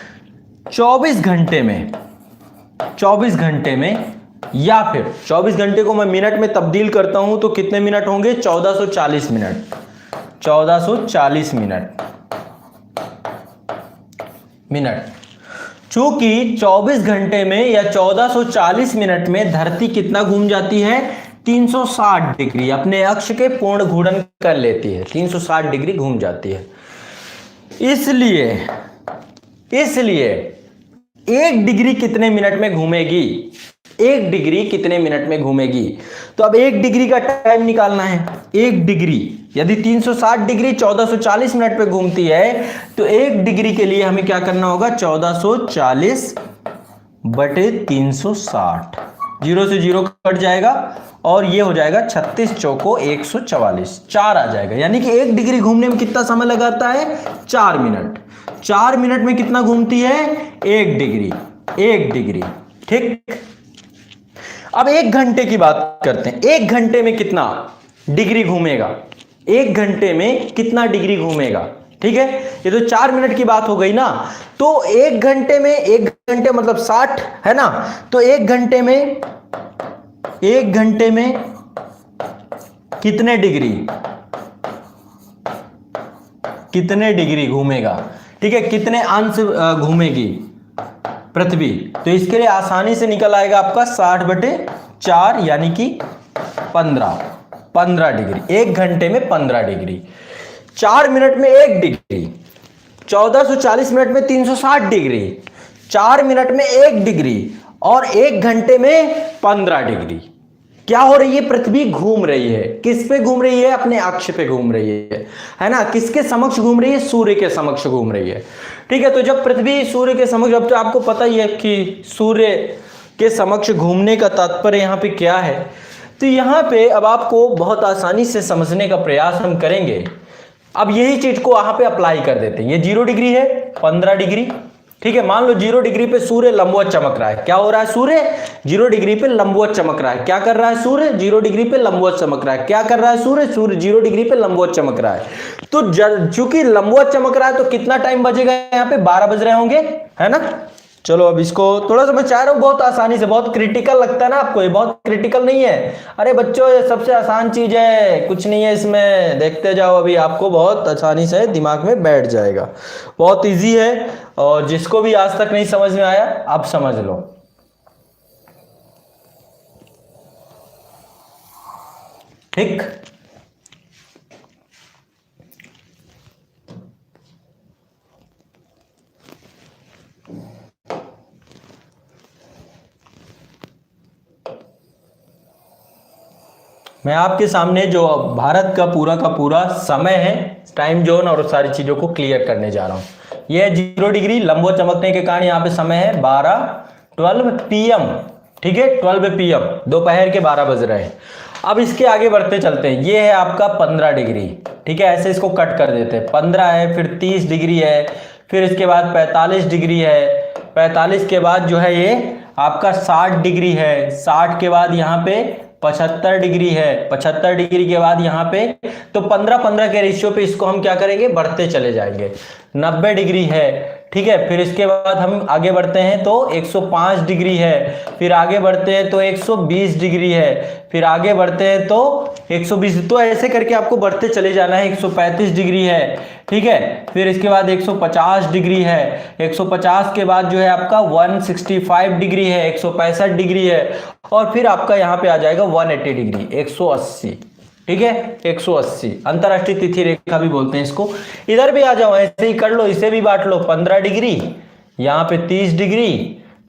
S1: 24 घंटे में या फिर 24 घंटे को मैं मिनट में तब्दील करता हूं तो कितने मिनट होंगे? 1440 मिनट। 1440 मिनट। चूंकि 24 घंटे में या 1440 मिनट में धरती कितना घूम जाती है? 360 डिग्री अपने अक्ष के पूर्ण घूर्णन कर लेती है, 360 डिग्री घूम जाती है। इसलिए 1 डिग्री कितने मिनट में घूमेगी? 1 डिग्री कितने मिनट में घूमेगी? तो अब 1 डिग्री का टाइम निकालना है। 1 डिग्री यदि 360 डिग्री 1440 मिनट पे घूमती है तो 1 डिग्री के लिए हमें क्या करना होगा? 1440 बटे 360, 0 से 0 कट जाएगा और ये हो जाएगा 36 चौको 144, 4 आ जाएगा। यानी कि 1 डिग्री घूमने में कितना समय लगाता है? 4 मिनट। 4 मिनट में कितना घूमती है? 1 डिग्री। ठीक। अब 1 घंटे की बात करते हैं। 1 घंटे में कितना डिग्री घूमेगा? 1 घंटे में कितना डिग्री घूमेगा? ठीक है, ये तो 4 मिनट की बात हो गई ना। तो 1 घंटे में, 1 घंटे मतलब 60 है ना, तो 1 घंटे में कितने डिग्री घूमेगा? ठीक है, कितने अंश घूमेगी पृथ्वी? तो इसके लिए आसानी से निकल आएगा आपका 60 बटे 4 यानी कि 15 डिग्री। 1 घंटे में 15 डिग्री, 4 मिनट में 1 डिग्री, 1440 मिनट में 360 डिग्री, 4 मिनट में 1 डिग्री और 1 घंटे में 15 डिग्री। क्या हो रही है? पृथ्वी घूम रही है। किस पे घूम रही है? अपने अक्ष पे घूम रही है ना। किसके समक्ष घूम रही है? सूर्य के समक्ष घूम रही है। ठीक है, तो जब पृथ्वी सूर्य के समक्ष, अब तो आपको पता ही है कि सूर्य के समक्ष घूमने का तात्पर्य यहाँ पे क्या है। तो यहाँ पे अब आपको बहुत आसानी से समझने का प्रयास हम करेंगे। अब यही चीज को यहाँ पे अप्लाई कर देते हैं। ये 0 डिग्री है, 15 डिग्री। ठीक है, मान लो 0 डिग्री पे सूर्य लंबवत चमक रहा है। क्या हो रहा है? सूर्य 0 डिग्री पे लंबवत चमक रहा है। क्या कर रहा है सूर्य? 0 डिग्री पे लंबवत चमक रहा है। क्या कर रहा है सूर्य? सूर्य 0 डिग्री पे लंबवत चमक रहा है। तो चूंकि लंबवत चमक रहा है तो कितना टाइम बजेगा? यहाँ पे 12 बज रहे होंगे, है ना। चलो अब इसको थोड़ा सा मैं चाह रहा हूँ बहुत आसानी से, बहुत क्रिटिकल लगता है ना आपको? ये बहुत क्रिटिकल नहीं है। अरे बच्चों, ये सबसे आसान चीज है, कुछ नहीं है इसमें, देखते जाओ, अभी आपको बहुत आसानी से दिमाग में बैठ जाएगा। बहुत इजी है और जिसको भी आज तक नहीं समझ में आया अब समझ लो। ठीक, मैं आपके सामने जो भारत का पूरा समय है, टाइम जोन और सारी चीजों को क्लियर करने जा रहा हूं। यह 0 डिग्री लंबवत चमकने के कारण यहाँ पे समय है 12 PM। ठीक है, 12 PM, दोपहर के 12 बज रहे हैं। अब इसके आगे बढ़ते चलते हैं। ये है आपका 15 डिग्री। ठीक है, ऐसे इसको कट कर देते हैं। 15 है, फिर 30 डिग्री है, फिर इसके बाद 45 डिग्री है, 45 के बाद जो है ये आपका 60 डिग्री है, 60 के बाद यहाँ पे 75 डिग्री है, 75 डिग्री के बाद यहाँ पे, तो 15-15 के रेशियो पे इसको हम क्या करेंगे? बढ़ते चले जाएंगे। 90 डिग्री है, ठीक है। फिर इसके बाद हम आगे बढ़ते हैं तो 105 डिग्री है, फिर आगे बढ़ते हैं तो 120 डिग्री है, फिर आगे बढ़ते हैं तो 120, तो ऐसे करके आपको बढ़ते चले जाना है। 135 डिग्री है, ठीक है। फिर इसके बाद 150 डिग्री है, 150 के बाद जो है आपका 165 डिग्री है, 165 डिग्री है, और फिर आपका यहाँ पे आ जाएगा 180 डिग्री, 180, ठीक है। 180 अंतरराष्ट्रीय तिथि रेखा भी बोलते हैं इसको। इधर भी आ जाओ, ऐसे ही कर लो, इसे भी बांट लो। 15 डिग्री, यहाँ पे 30 डिग्री,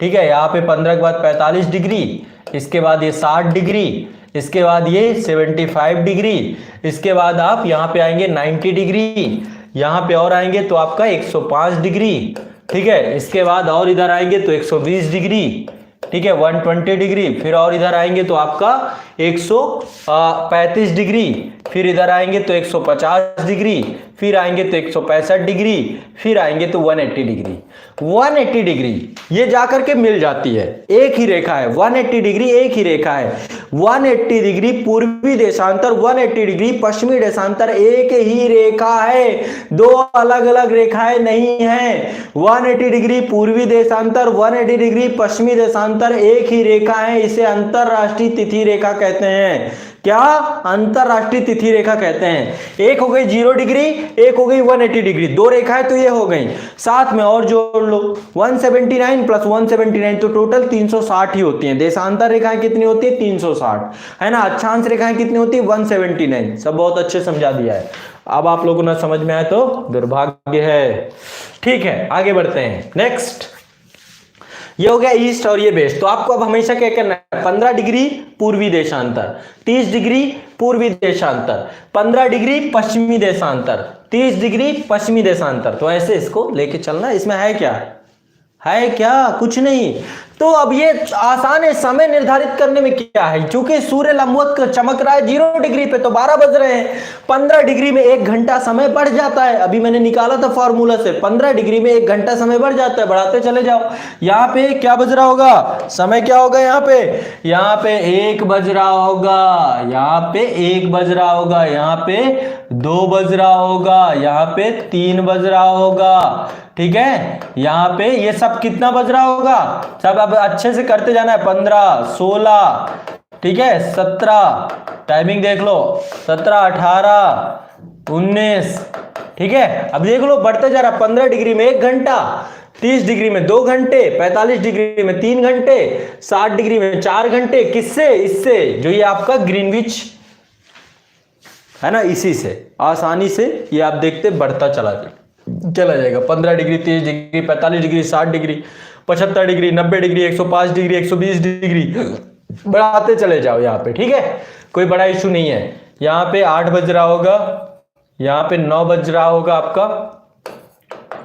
S1: ठीक है। यहाँ पे 15 के बाद 45 डिग्री, इसके बाद ये 60 डिग्री, इसके बाद ये 75 डिग्री, इसके बाद आप यहाँ पे आएंगे 90 डिग्री, यहाँ पे और आएंगे तो आपका 105 डिग्री, ठीक है। इसके बाद और इधर आएंगे तो 120 डिग्री, ठीक है, 120 डिग्री, फिर और इधर आएंगे तो आपका 135 डिग्री, फिर इधर आएंगे तो 150 डिग्री, फिर आएंगे तो 165 डिग्री, फिर आएंगे तो 180 डिग्री। 180 डिग्री ये जाकर के मिल जाती है, एक ही रेखा है। 180 डिग्री एक ही रेखा है। 180 डिग्री पूर्वी देशांतर, 180 डिग्री पश्चिमी देशांतर, एक ही रेखा है, दो अलग अलग रेखाएं नहीं है। 180 डिग्री पूर्वी देशांतर, 180 डिग्री पश्चिमी देशांतर, एक ही रेखा है। इसे अंतरराष्ट्रीय तिथि रेखा कहते हैं। क्या? अंतरराष्ट्रीय तिथि रेखा कहते हैं। एक हो गई 0 डिग्री, एक हो गई 180 डिग्री, दो रेखाएं तो ये हो गई। साथ में और जोड़ लो 179 प्लस 179, तो टोटल 360 ही होती हैं। देशांतर रेखाएं कितनी होती है? 360, है ना। अक्षांश रेखाएं कितनी होती है? 179। सब बहुत अच्छे समझा दिया है। अब आप लोगों ने समझ में आया तो दुर्भाग्य है। ठीक है, आगे बढ़ते हैं। नेक्स्ट, ये हो गया ईस्ट और ये वेस्ट। तो आपको अब हमेशा क्या करना है? 15 डिग्री पूर्वी देशांतर, 30 डिग्री पूर्वी देशांतर, 15 डिग्री पश्चिमी देशांतर, 30 डिग्री पश्चिमी देशांतर। तो ऐसे इसको लेके चलना। इसमें है क्या? है क्या? कुछ नहीं। तो अब ये आसान है। समय निर्धारित करने में क्या है? क्योंकि सूर्य लंबवत चमक रहा है 0 डिग्री पे, तो 12 बज रहे हैं। 15 डिग्री में 1 घंटा समय बढ़ जाता है। अभी मैंने निकाला था फॉर्मूला से, 15 डिग्री में 1 घंटा समय बढ़ जाता है। बढ़ाते चले जाओ। यहाँ पे क्या बज रहा होगा? समय क्या होगा यहाँ पे? यहाँ पे 1 बज रहा होगा, यहाँ पे 1 बज रहा होगा, यहाँ पे 2 बज रहा होगा, यहाँ पे 3 बज रहा होगा, ठीक है। यहाँ पे ये सब कितना बज रहा होगा? सब अब अच्छे से करते जाना है। 15, 16, ठीक है, 17, टाइमिंग देख लो, 17, 18, 19, ठीक है। अब देख लो बढ़ते जा रहा। 15 डिग्री में 1 घंटा, 30 डिग्री में 2 घंटे, 45 डिग्री में 3 घंटे, 60 डिग्री में 4 घंटे। किससे? इससे, जो ये आपका ग्रीनविच है ना, इसी से आसानी से ये आप देखते बढ़ता चला जाएगा। 15 degree, 30 degree, 45 degree, 60 degree, 75 degree, 90 degree, 105 degree, 120 degree, बढ़ाते चले जाओ यहाँ पे, ठीक है। कोई बड़ा इशू नहीं है। यहाँ पे 8 बज रहा होगा, यहाँ पे 9 बज रहा होगा, आपका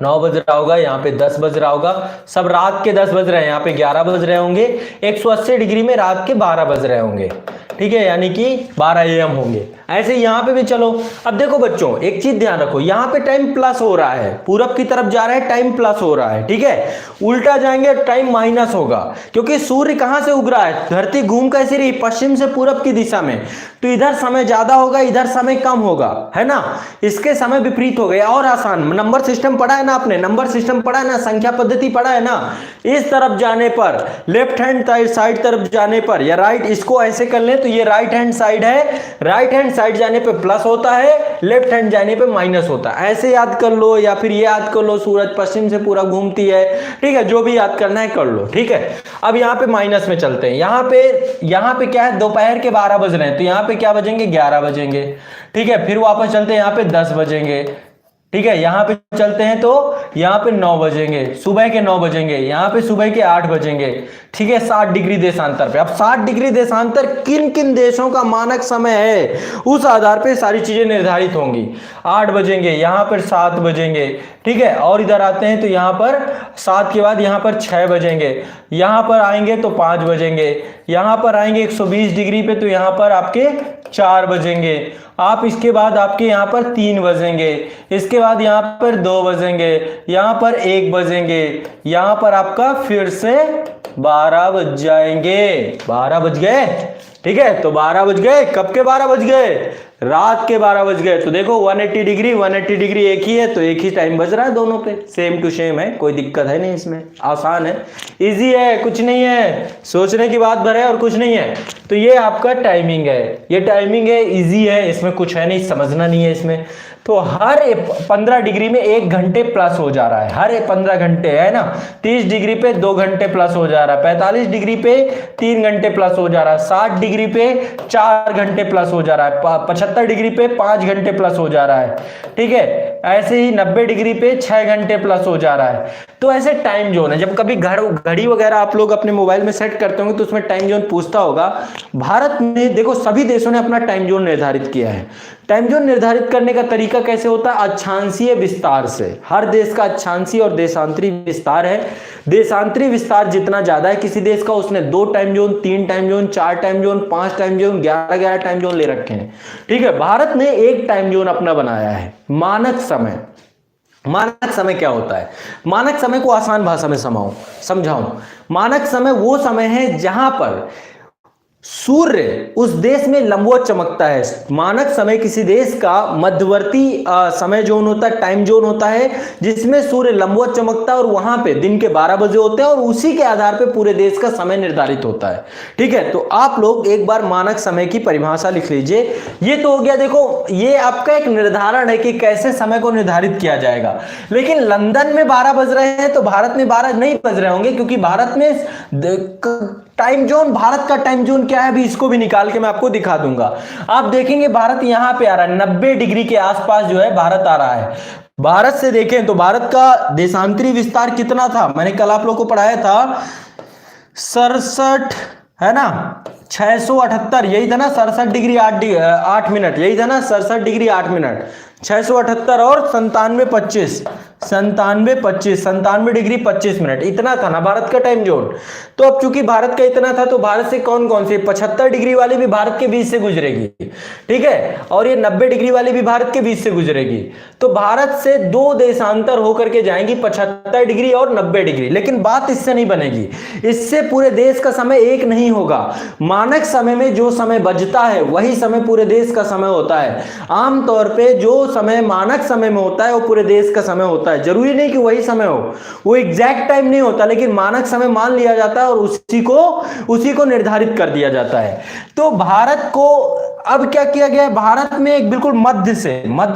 S1: 9 बज रहा होगा, यहाँ पे 10 बज रहा होगा। सब रात के 10 बज रहे हैं। यहाँ पे 11 बज रहे होंगे। 180 डिग्री में रात के 12 बज रहे होंगे, ठीक है, यानी कि 12 AM होंगे। ऐसे यहाँ पे भी चलो। अब देखो बच्चों, एक चीज ध्यान रखो, यहाँ पे टाइम प्लस हो रहा है, पूरब की तरफ जा रहा है, टाइम प्लस हो रहा है, ठीक है। उल्टा जाएंगे टाइम माइनस होगा, क्योंकि सूर्य कहां से उग रहा है? धरती घूम कैसे रही? पश्चिम से पूरब की दिशा में। तो इधर समय ज्यादा होगा, इधर समय कम होगा, है ना। इसके समय विपरीत हो गया। और आसान, नंबर सिस्टम पढ़ा है ना आपने, नंबर सिस्टम पढ़ा है ना, संख्या पद्धति पढ़ा है ना। इस तरफ जाने पर, लेफ्ट हैंड साइड तरफ जाने पर, या राइट, इसको ऐसे कर ले तो ये राइट हैंड साइड है। राइट हैंड साइड जाने पे प्लस होता है, लेफ्ट हैंड जाने पे माइनस होता है। ऐसे याद कर लो, या फिर ये याद कर लो, सूरज पश्चिम से पूरा घूमती है, ठीक है। जो भी याद करना है कर लो, ठीक है। अब यहाँ पे माइनस में चलते हैं। यहाँ पे क्या है? दोपहर के 12 बज रहे हैं, तो यहाँ पे क्या बजेंगे? 11 बजेंगे, ठीक है। फिर वापस चलते हैं, यहाँ पे 10 बजेंगे, ठीक है। यहाँ पे चलते हैं तो यहाँ पे 9 बजेंगे, सुबह के 9 बजेंगे, यहाँ पे सुबह के 8 बजेंगे, ठीक है। 60 डिग्री देशांतर पे। अब 60 डिग्री देशांतर किन किन देशों का मानक समय है, उस आधार पे सारी चीजें निर्धारित होंगी। 8 बजेंगे, यहाँ पर 7 बजेंगे, ठीक है। और इधर आते हैं तो यहाँ पर 7 के बाद यहाँ पर 6 बजेंगे, यहाँ पर आएंगे तो 5 बजेंगे, यहाँ पर आएंगे 120 डिग्री पे तो यहाँ पर आपके 4 बजेंगे। आप इसके बाद आपके यहाँ पर 3 बजेंगे, इसके बाद यहाँ पर 2 बजेंगे, यहाँ पर 1 बजेंगे, यहाँ पर आपका फिर से 12 बज जाएंगे। 12 बज गए, ठीक है। तो 12 बज गए। कब के 12 बज गए? रात के 12 बज गए तो देखो 180 डिग्री एक ही है, तो एक ही टाइम बज रहा है दोनों पे, सेम टू सेम है, कोई दिक्कत है नहीं इसमें, आसान है, इजी है, कुछ नहीं है, सोचने की बात भर है और कुछ नहीं है। तो ये आपका टाइमिंग है, ये टाइमिंग है, इजी है, इसमें कुछ है नहीं, समझना नहीं है इसमें। तो हर 15 डिग्री में 1 घंटे प्लस हो जा रहा है, हर 15 घंटे है ना, 30 डिग्री पे 2 घंटे प्लस हो जा रहा है, 45 डिग्री पे 3 घंटे प्लस हो जा रहा है, 60 डिग्री पे 4 घंटे प्लस हो जा रहा है, 75 डिग्री पे 5 घंटे प्लस हो जा रहा है, ठीक है। ऐसे ही 90 डिग्री पे 6 घंटे प्लस हो जा रहा है। तो ऐसे टाइम जोन है, जब कभी घड़ी वगैरह आप लोग अपने मोबाइल में सेट करते होंगे तो उसमें टाइम जोन पूछता होगा। भारत में देखो सभी देशों ने अपना टाइम जोन निर्धारित किया है। टाइम जोन निर्धारित करने का तरीका कैसे होता है? अक्षांशीय विस्तार से। हर देश का अक्षांशीय और देशांतरी विस्तार है। देशांतरी विस्तार जितना ज्यादा है किसी देश का, उसने 2 time zone, 3 time zone, 4 time zone, 5 time zone, 11 time zone ले रखे हैं, ठीक है। भारत ने एक टाइम जोन अपना बनाया है, मानक समय। मानक समय क्या होता है? मानक समय को आसान भाषा में समझाऊं। मानक समय वो समय है जहां पर सूर्य उस देश में लंबवत चमकता है। मानक समय किसी देश का मध्यवर्ती समय जोन होता है, टाइम जोन होता है, जिसमें सूर्य लंबवत चमकता है और वहां पे दिन के 12 बजे होते हैं और उसी के आधार पे पूरे देश का समय निर्धारित होता है, ठीक है। तो आप लोग एक बार मानक समय की परिभाषा लिख लीजिए। ये तो हो गया, देखो ये आपका एक निर्धारण है कि कैसे समय को निर्धारित किया जाएगा। लेकिन लंदन में 12 बज रहे हैं तो भारत में 12 नहीं बज रहे होंगे, क्योंकि भारत में टाइम जोन, भारत का टाइम जोन क्या है अभी इसको भी निकाल के मैं आपको दिखा दूंगा। आप देखेंगे भारत यहां पे आ रहा है, 90 डिग्री के आसपास जो है भारत आ रहा है। भारत से देखें तो भारत का देशांतरी विस्तार कितना था, मैंने कल आप लोग को पढ़ाया था 67, है ना, 678, यही था ना, 67 डिग्री 8 मिनट, यही था ना, 67 डिग्री 8 मिनट, 678 और 97 डिग्री 25 मिनट, इतना था ना भारत का टाइम जोन। तो अब चूंकि भारत का इतना था तो भारत से कौन कौन से 75 डिग्री वाली भी भारत के बीच से गुजरेगी, ठीक है, और ये 90 डिग्री वाली भी भारत के बीच से गुजरेगी। तो भारत से 2 देशांतर होकर के जाएंगी, 75 डिग्री और 90 डिग्री। लेकिन बात इससे नहीं बनेगी, इससे पूरे देश का समय एक नहीं होगा। मानक समय में जो समय बचता है वही समय पूरे देश का समय होता है। आमतौर पे जो समय मानक समय में होता है वो पूरे देश का समय होता है। जरूरी नहीं कि वही समय हो, वो एग्जैक्ट टाइम नहीं होता, लेकिन मानक समय मान लिया जाता है और उसी को निर्धारित कर दिया जाता है। तो भारत को अब क्या किया गया है, भारत में एक बिल्कुल मध्य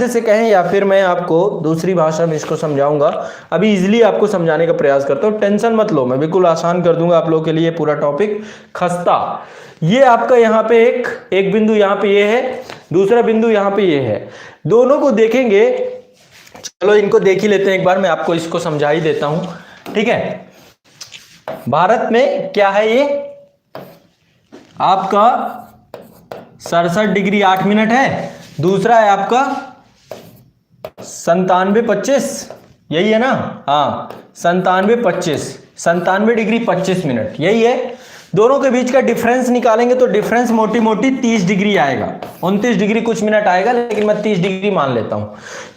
S1: से कहें या फिर मैं आपको दूसरी भाषा में इसको समझाऊंगा। अभी इजीली आपको समझाने का प्रयास करता हूं, टेंशन मत लो, मैं बिल्कुल आसान कर दूंगा आप लोगों के लिए पूरा टॉपिक। खस्ता, ये आपका यहाँ पे एक बिंदु यहाँ पे ये है, दूसरा बिंदु यहाँ पे ये है, दोनों को देखेंगे। चलो इनको देख ही लेते हैं एक बार, मैं आपको इसको समझा ही देता हूं, ठीक है। भारत में क्या है, ये आपका 67 डिग्री 8 मिनट है, दूसरा है आपका 97-25, यही है ना, हाँ 97 डिग्री 25 मिनट, यही है। दोनों के बीच का डिफरेंस निकालेंगे तो डिफरेंस मोटी मोटी 30 डिग्री आएगा, 29 डिग्री कुछ मिनट आएगा, लेकिन मैं 30 डिग्री मान लेता हूं।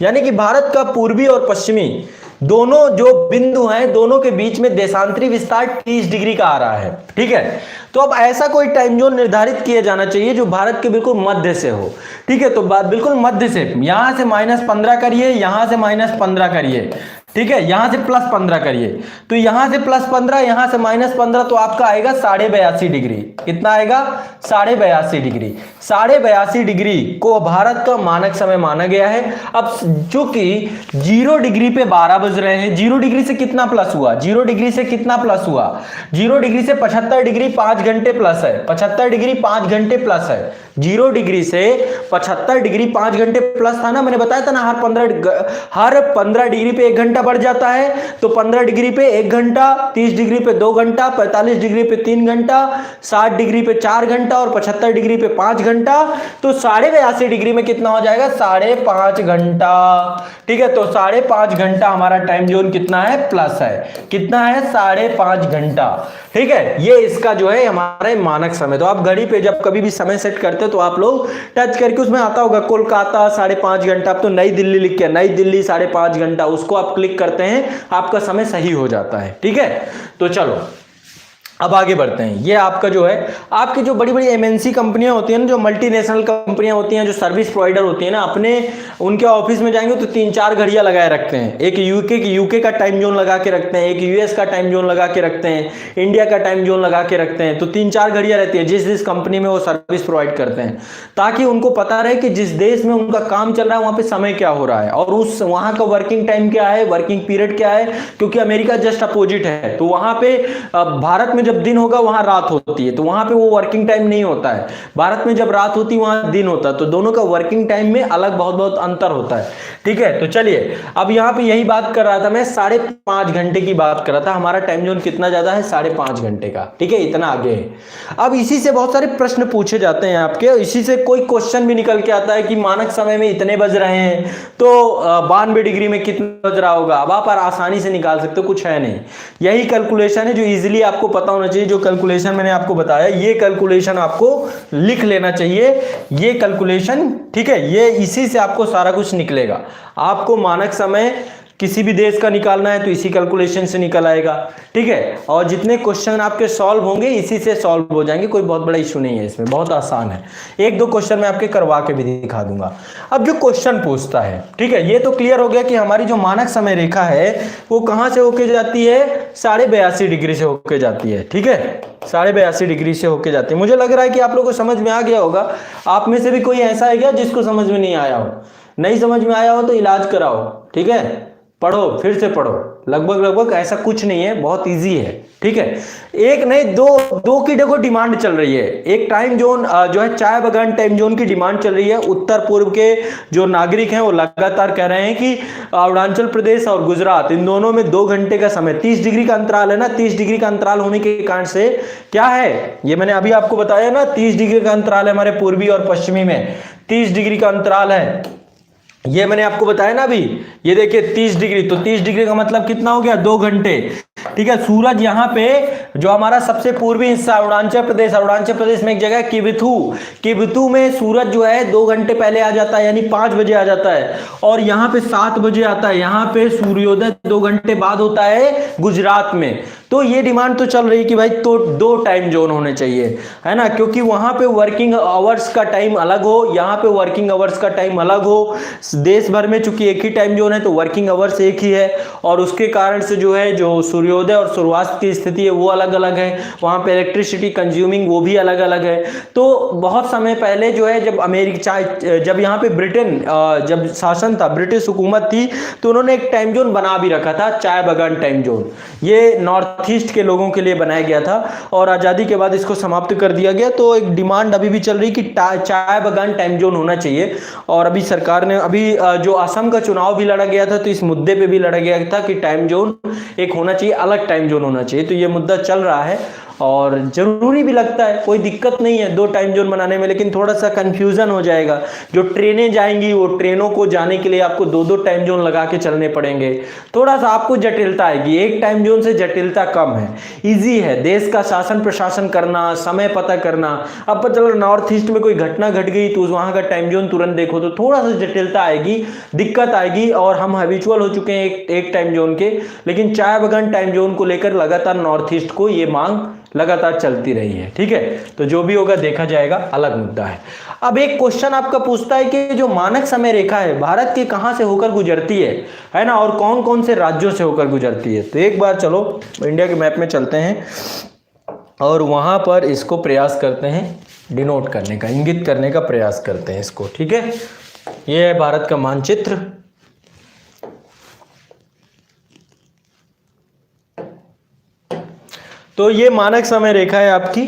S1: यानी कि भारत का पूर्वी और पश्चिमी दोनों जो बिंदु हैं, दोनों के बीच में देशांतरी विस्तार 30 डिग्री का आ रहा है, ठीक है। तो अब ऐसा कोई टाइम जोन निर्धारित किया जाना चाहिए जो भारत के बिल्कुल मध्य से हो, ठीक है। तो बिल्कुल मध्य से, यहां से -15 करिए, यहां से -15 करिए, ठीक है, यहां से +15 करिए, तो यहां से +15, यहां से -15, तो आपका आएगा 82.5 डिग्री। कितना आएगा? 82.5 डिग्री। 82.5 डिग्री को भारत का मानक समय माना गया है। अब चूंकि 0 डिग्री पे 12 बज रहे हैं, 0 डिग्री से कितना प्लस हुआ, 0 डिग्री से कितना प्लस हुआ, 0 डिग्री से 75 डिग्री 5 घंटे प्लस है, 75 डिग्री 5 घंटे प्लस है। 0 डिग्री से 75 डिग्री 5 घंटे प्लस था ना, मैंने बताया था ना, हर 15 डिग्री पे 1 घंटा बढ़ जाता है। तो 15 डिग्री पे 1 घंटा, 30 डिग्री पे 2 घंटा, 45 डिग्री पे 3 घंटा, 60 डिग्री पे 4 घंटा और 75 डिग्री पे 5 घंटा। तो 82.5 डिग्री में कितना हो जाएगा? 5.5 घंटा, ठीक है। तो 5.5 घंटा हमारा टाइम जोन कितना है? प्लस है। कितना है? 5.5 घंटा, ठीक है। ये इसका जो है हमारा मानक समय। तो आप घड़ी पे जब कभी भी समय सेट करते हो तो आप लोग टच करके उसमें आता होगा कोलकाता 5.5 घंटा, अब तो नई दिल्ली लिख के, नई दिल्ली 5.5 घंटा, उसको आप क्लिक करते हैं, आपका समय सही हो जाता है, ठीक है। तो चलो अब आगे बढ़ते हैं। ये आपका जो है, आपकी जो बड़ी बड़ी एमएनसी कंपनियां होती हैं ना, जो मल्टीनेशनल कंपनियां होती हैं, जो सर्विस प्रोवाइडर होती हैं ना, अपने उनके ऑफिस में जाएंगे तो 3-4 घड़ियां लगाए रखते हैं। एक यूके का टाइम जोन लगा के रखते हैं, एक यूएस का टाइम जोन लगा के रखते हैं, इंडिया का टाइम जोन लगा के रखते हैं। तो 3-4 घड़ियां रहती है जिस कंपनी में वो सर्विस प्रोवाइड करते हैं, ताकि उनको पता रहे कि जिस देश में उनका काम चल रहा है वहां पे समय क्या हो रहा है और उस वहां का वर्किंग टाइम क्या है, वर्किंग पीरियड क्या है। क्योंकि अमेरिका जस्ट अपोजिट है, तो वहां पे भारत में जब दिन होगा वहां रात होती है, तो वहां पे वो वर्किंग टाइम नहीं होता है। भारत में जब रात होती है वहां दिन होता है, तो दोनों का वर्किंग टाइम में अलग बहुत बहुत अंतर होता है। ठीक है, तो चलिए अब यहां पे यही बात कर रहा था मैं, 5.5 घंटे की बात कर रहा था। हमारा टाइम जोन कितना ज्यादा है, 5.5 घंटे का। ठीक है, इतना आगे है। अब इसी से बहुत सारे प्रश्न पूछे जाते हैं आपके, इसी से कोई क्वेश्चन भी निकल के आता है कि मानक समय में इतने बज रहे हैं तो 92 डिग्री में कितना बज रहा होगा। अब आप आसानी से निकाल सकते हो, कुछ है नहीं। यही कैलकुलेशन है जो इजीली आपको पता होना चाहिए। जो कैलकुलेशन मैंने आपको बताया, ये कैलकुलेशन आपको लिख लेना चाहिए, ये कैलकुलेशन। ठीक है, ये इसी से आपको सारा कुछ निकलेगा। आपको मानक समय किसी भी देश का निकालना है तो इसी कैलकुलेशन से निकल आएगा। ठीक है, और जितने क्वेश्चन आपके सॉल्व होंगे इसी से सॉल्व हो जाएंगे, कोई बहुत बड़ा इशू नहीं है इसमें, बहुत आसान है। 1-2 क्वेश्चन मैं आपके करवा के भी दिखा दूंगा। अब जो क्वेश्चन पूछता है, ठीक है, ये तो क्लियर हो गया कि हमारी जो मानक समय रेखा है वो कहां से होके जाती है, 82.5 डिग्री से होके जाती है। ठीक है, 82.5 डिग्री से होके जाती है। मुझे लग रहा है कि आप लोगों को समझ में आ गया होगा। आप में से भी कोई ऐसा है क्या जिसको समझ में नहीं आया हो? नहीं समझ में आया हो तो इलाज कराओ। ठीक है, पढ़ो, फिर से पढ़ो। लगभग ऐसा कुछ नहीं है, बहुत इजी है। ठीक है, एक नहीं दो की देखो डिमांड चल रही है। एक टाइम जोन जो है चाय बगान टाइम जोन की डिमांड चल रही है। उत्तर पूर्व के जो नागरिक हैं वो लगातार कह रहे हैं कि अरुणाचल प्रदेश और गुजरात, इन दोनों में 2 घंटे का समय, 30 डिग्री का अंतराल है ना, 30 डिग्री का अंतराल होने के कारण से क्या है, ये मैंने अभी आपको बताया ना, 30 डिग्री का अंतराल है हमारे पूर्वी और पश्चिमी में, 30 डिग्री का अंतराल है। ये मैंने आपको बताया ना अभी, ये देखिए 30 डिग्री, तो 30 डिग्री का मतलब कितना हो गया, 2 घंटे। ठीक है, सूरज यहाँ पे जो हमारा सबसे पूर्वी हिस्सा अरुणाचल प्रदेश में एक जगह किबिथू में सूरज जो है 2 घंटे पहले आ जाता है, यानी 5 बजे आ जाता है, और यहाँ पे 7 बजे आता है। यहाँ पे सूर्योदय 2 घंटे बाद होता है गुजरात में। तो ये डिमांड तो चल रही है कि भाई तो 2 टाइम जोन होने चाहिए, है ना, क्योंकि वहां पे वर्किंग आवर्स का टाइम अलग हो, यहाँ पे वर्किंग आवर्स का टाइम अलग हो। देश भर में चूंकि एक ही टाइम जोन है तो वर्किंग आवर्स एक ही है, और उसके कारण से जो है जो सूर्योदय और सूर्यास्त की स्थिति है वो अलग अलग है। वहां पे इलेक्ट्रिसिटी कंज्यूमिंग वो भी अलग अलग है। तो बहुत समय पहले जो है जब यहाँ पे ब्रिटेन जब शासन था, ब्रिटिश हुकूमत थी, तो उन्होंने एक टाइम जोन बना भी रखा था, चाय बगान टाइम जोन। ये नॉर्थ ईस्ट के लोगों के लिए बनाया गया था और आजादी के बाद इसको समाप्त कर दिया गया। तो एक डिमांड अभी भी चल रही कि चाय बगान टाइम जोन होना चाहिए। और अभी सरकार ने, अभी जो असम का चुनाव भी लड़ा गया था तो इस मुद्दे पे भी लड़ा गया था कि टाइम जोन एक होना चाहिए, अलग टाइम जोन होना चाहिए। तो ये मुद्दा चल रहा है और जरूरी भी लगता है, कोई दिक्कत नहीं है 2 टाइम जोन बनाने में, लेकिन थोड़ा सा कंफ्यूजन हो जाएगा। जो ट्रेनें जाएंगी वो ट्रेनों को जाने के लिए आपको 2-2 टाइम जोन लगा के चलने पड़ेंगे, थोड़ा सा आपको जटिलता आएगी। एक टाइम जोन से जटिलता कम है, इजी है देश का शासन प्रशासन करना, समय पता करना। अब पता चलो नॉर्थ ईस्ट में कोई घटना घट गई तो वहां का टाइम जोन तुरंत देखो तो थोड़ा सा जटिलता आएगी, दिक्कत आएगी, और हम हैबिचुअल हो चुके हैं एक टाइम जोन के। लेकिन चाय बगान टाइम जोन को लेकर लगातार नॉर्थ ईस्ट को ये मांग लगातार चलती रही है। ठीक है, तो जो भी होगा देखा जाएगा, अलग मुद्दा है। अब एक क्वेश्चन आपका पूछता है कि जो मानक समय रेखा है भारत के कहां से होकर गुजरती है ना, और कौन कौन से राज्यों से होकर गुजरती है। तो एक बार चलो इंडिया के मैप में चलते हैं और वहां पर इसको प्रयास करते हैं डिनोट करने का, इंगित करने का प्रयास करते हैं इसको। ठीक है, यह है भारत का मानचित्र। तो ये मानक समय रेखा है आपकी,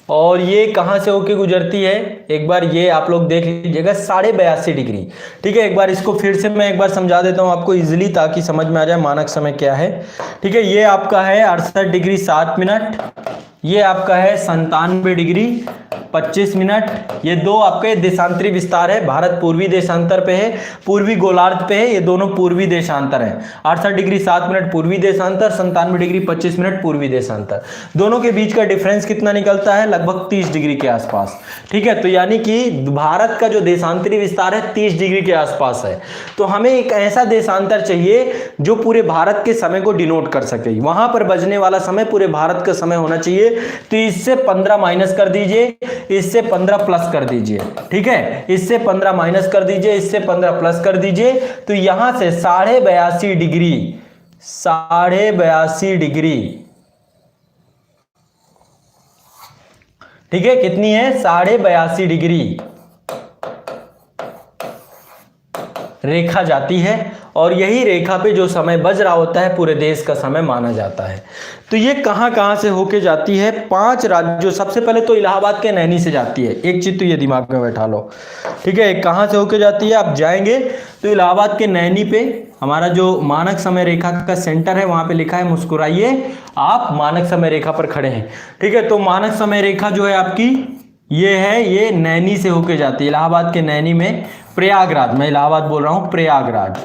S1: और ये कहां से होके गुजरती है, एक बार ये आप लोग देख लीजिएगा, 82.5 डिग्री। ठीक है, एक बार इसको फिर से मैं एक बार समझा देता हूं आपको इजीली, ताकि समझ में आ जाए मानक समय क्या है। ठीक है, ये आपका है 68 डिग्री 7 मिनट, ये आपका है 97 डिग्री 25 मिनट। ये दो आपके देशांतरी विस्तार है, भारत पूर्वी देशांतर पे है, पूर्वी गोलार्ध पे है, ये दोनों पूर्वी देशांतर है। 68 डिग्री 7 मिनट पूर्वी देशांतर, 97 डिग्री 25 मिनट पूर्वी देशांतर। दोनों के बीच का डिफरेंस कितना निकलता है? लगभग 30 डिग्री के आसपास। ठीक है, तो यानी कि भारत का जो देशांतरी विस्तार है 30 डिग्री के आसपास है। तो हमें एक ऐसा देशांतर चाहिए जो पूरे भारत के समय को डिनोट कर सके। वहां पर बजने वाला समय पूरे भारत का समय होना चाहिए। तो इससे 15 माइनस कर दीजिए, इससे 15 प्लस कर दीजिए। ठीक है, इससे 15 माइनस कर दीजिए, इससे 15 प्लस कर दीजिए। तो यहां से 82.5 डिग्री, 82.5 डिग्री, ठीक है, कितनी है? 82.5 डिग्री रेखा जाती है, और यही रेखा पे जो समय बज रहा होता है पूरे देश का समय माना जाता है। तो ये कहां कहां से होके जाती है? 5 राज्यों। सबसे पहले तो इलाहाबाद के नैनी से जाती है, एक चीज तो ये दिमाग में बैठा लो। ठीक है, कहां से होके जाती है? आप जाएंगे तो इलाहाबाद के नैनी पे हमारा जो मानक समय रेखा का सेंटर है, वहां पे लिखा है मुस्कुराइए, आप मानक समय रेखा पर खड़े हैं। ठीक है, तो मानक समय रेखा जो है आपकी ये है, ये नैनी से होके जाती है, इलाहाबाद के नैनी में प्रयागराज, मैं इलाहाबाद बोल रहा हूं, प्रयागराज,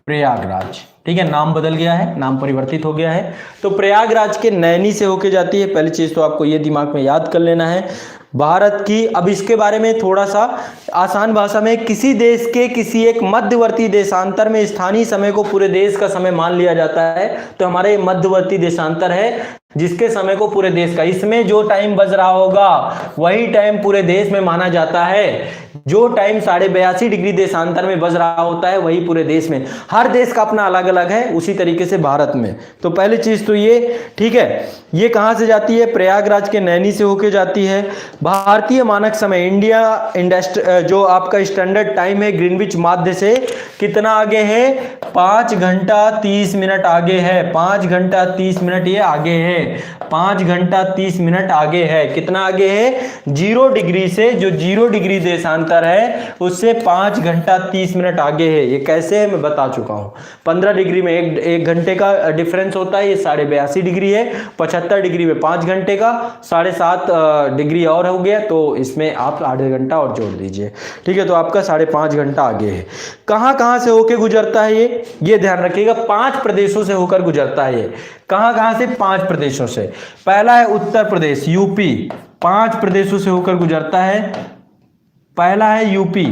S1: प्रयागराज। ठीक है, नाम बदल गया है, नाम परिवर्तित हो गया है। तो प्रयागराज के नैनी से होके जाती है। पहली चीज तो आपको ये दिमाग में याद कर लेना है भारत की। अब इसके बारे में थोड़ा सा आसान भाषा में, किसी देश के किसी एक मध्यवर्ती देशांतर में स्थानीय समय को पूरे देश का समय मान लिया जाता है, तो हमारा ये मध्यवर्ती देशांतर है जिसके समय को पूरे देश का, इसमें जो टाइम बज रहा होगा वही टाइम पूरे देश में माना जाता है। जो टाइम 82.5 डिग्री देशांतर में बज रहा होता है वही पूरे देश में। हर देश का अपना अलग अलग है, उसी तरीके से भारत में। तो पहली चीज तो ये, ठीक है, ये कहां से जाती है? प्रयागराज के नैनी से होके जाती है। भारतीय मानक समय इंडिया जो आपका स्टैंडर्ड टाइम है ग्रीनविच माध्य से कितना आगे है? 5 घंटा 30 मिनट आगे है। 5 घंटा 30 मिनट ये आगे है, 5 घंटा 30 मिनट आगे है। कितना आगे है? 0 डिग्री से, जो 0 डिग्री देशांतर है उससे 5 घंटा 30 मिनट आगे है। ये कैसे है मैं बता चुका हूं। 15 डिग्री में एक घंटे का डिफरेंस होता है, ये 82.5 डिग्री है। 75 डिग्री में 5 घंटे का, 7.5 डिग्री और हो गया, तो इसमें आप आधे घंटा और जोड़ दीजिए। ठीक है, तो आपका 5.5 घंटा आगे है। कहां कहां से होकर गुजरता है ये ध्यान रखिएगा। 5 प्रदेशों से होकर गुजरता है ये। कहां कहां से? 5 प्रदेशों से। पहला है उत्तर प्रदेश, यूपी, 5 प्रदेशों से होकर गुजरता है। पहला है यूपी,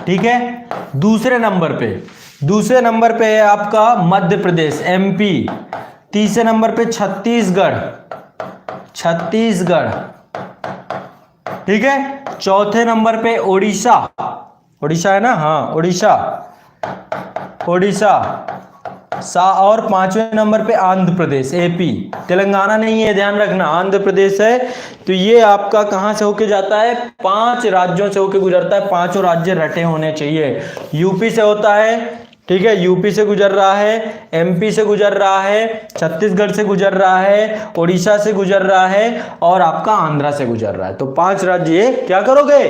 S1: ठीक है। दूसरे नंबर पे है आपका मध्य प्रदेश, एमपी। तीसरे नंबर पे छत्तीसगढ़, ठीक है। चौथे नंबर पे ओडिशा है ना, हाँ ओडिशा। और 5वें नंबर पे आंध्र प्रदेश, एपी। तेलंगाना नहीं है, ध्यान रखना, आंध्र प्रदेश है। तो ये आपका कहां से होके जाता है? 5 राज्यों से होके गुजरता है। 5 राज्य रटे होने चाहिए। यूपी से होता है, ठीक है, यूपी से गुजर रहा है, एमपी से गुजर रहा है, छत्तीसगढ़ से गुजर रहा है, ओडिशा से गुजर रहा है, और आपका आंध्रा से गुजर रहा है। तो 5 राज्य क्या करोगे?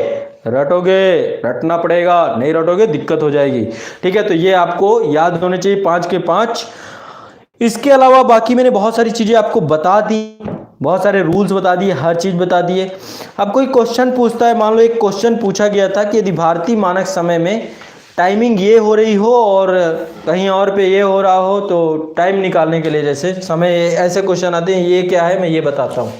S1: रटोगे, रटना पड़ेगा, नहीं रटोगे दिक्कत हो जाएगी। ठीक है, तो ये आपको याद होने चाहिए 5 के 5। इसके अलावा बाकी मैंने बहुत सारी चीजें आपको बता दी, बहुत सारे रूल्स बता दिए, हर चीज बता दिए। अब कोई क्वेश्चन पूछता है, मान लो एक क्वेश्चन पूछा गया था कि यदि भारतीय मानक समय में टाइमिंग ये हो रही हो और कहीं और पे ये हो रहा हो, तो टाइम निकालने के लिए जैसे समय, ऐसे क्वेश्चन आते हैं, ये क्या है मैं ये बताता हूँ,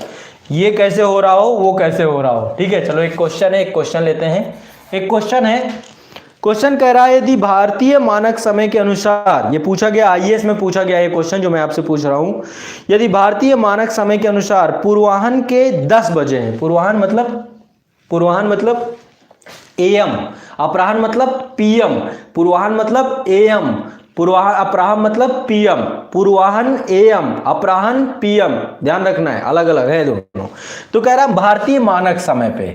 S1: ये कैसे हो रहा हो, वो कैसे हो रहा हो। ठीक है, चलो एक क्वेश्चन है, एक क्वेश्चन लेते हैं। एक क्वेश्चन है, क्वेश्चन कह रहा है यदि भारतीय मानक समय के अनुसार, ये पूछा गया आईएएस में पूछा गया ये क्वेश्चन जो मैं आपसे पूछ रहा हूं, यदि भारतीय मानक समय के अनुसार पूर्वाह्न के 10 बजे हैं, पूर्वाह्न मतलब एएम, अपराह्न मतलब पीएम, पूर्वाह्न मतलब एएम, अपराह्न मतलब पीएम, पूर्वाह्न एएम, अपराह्न पीएम, ध्यान रखना है, अलग अलग है दोनों। तो कह रहा भारतीय मानक समय पे,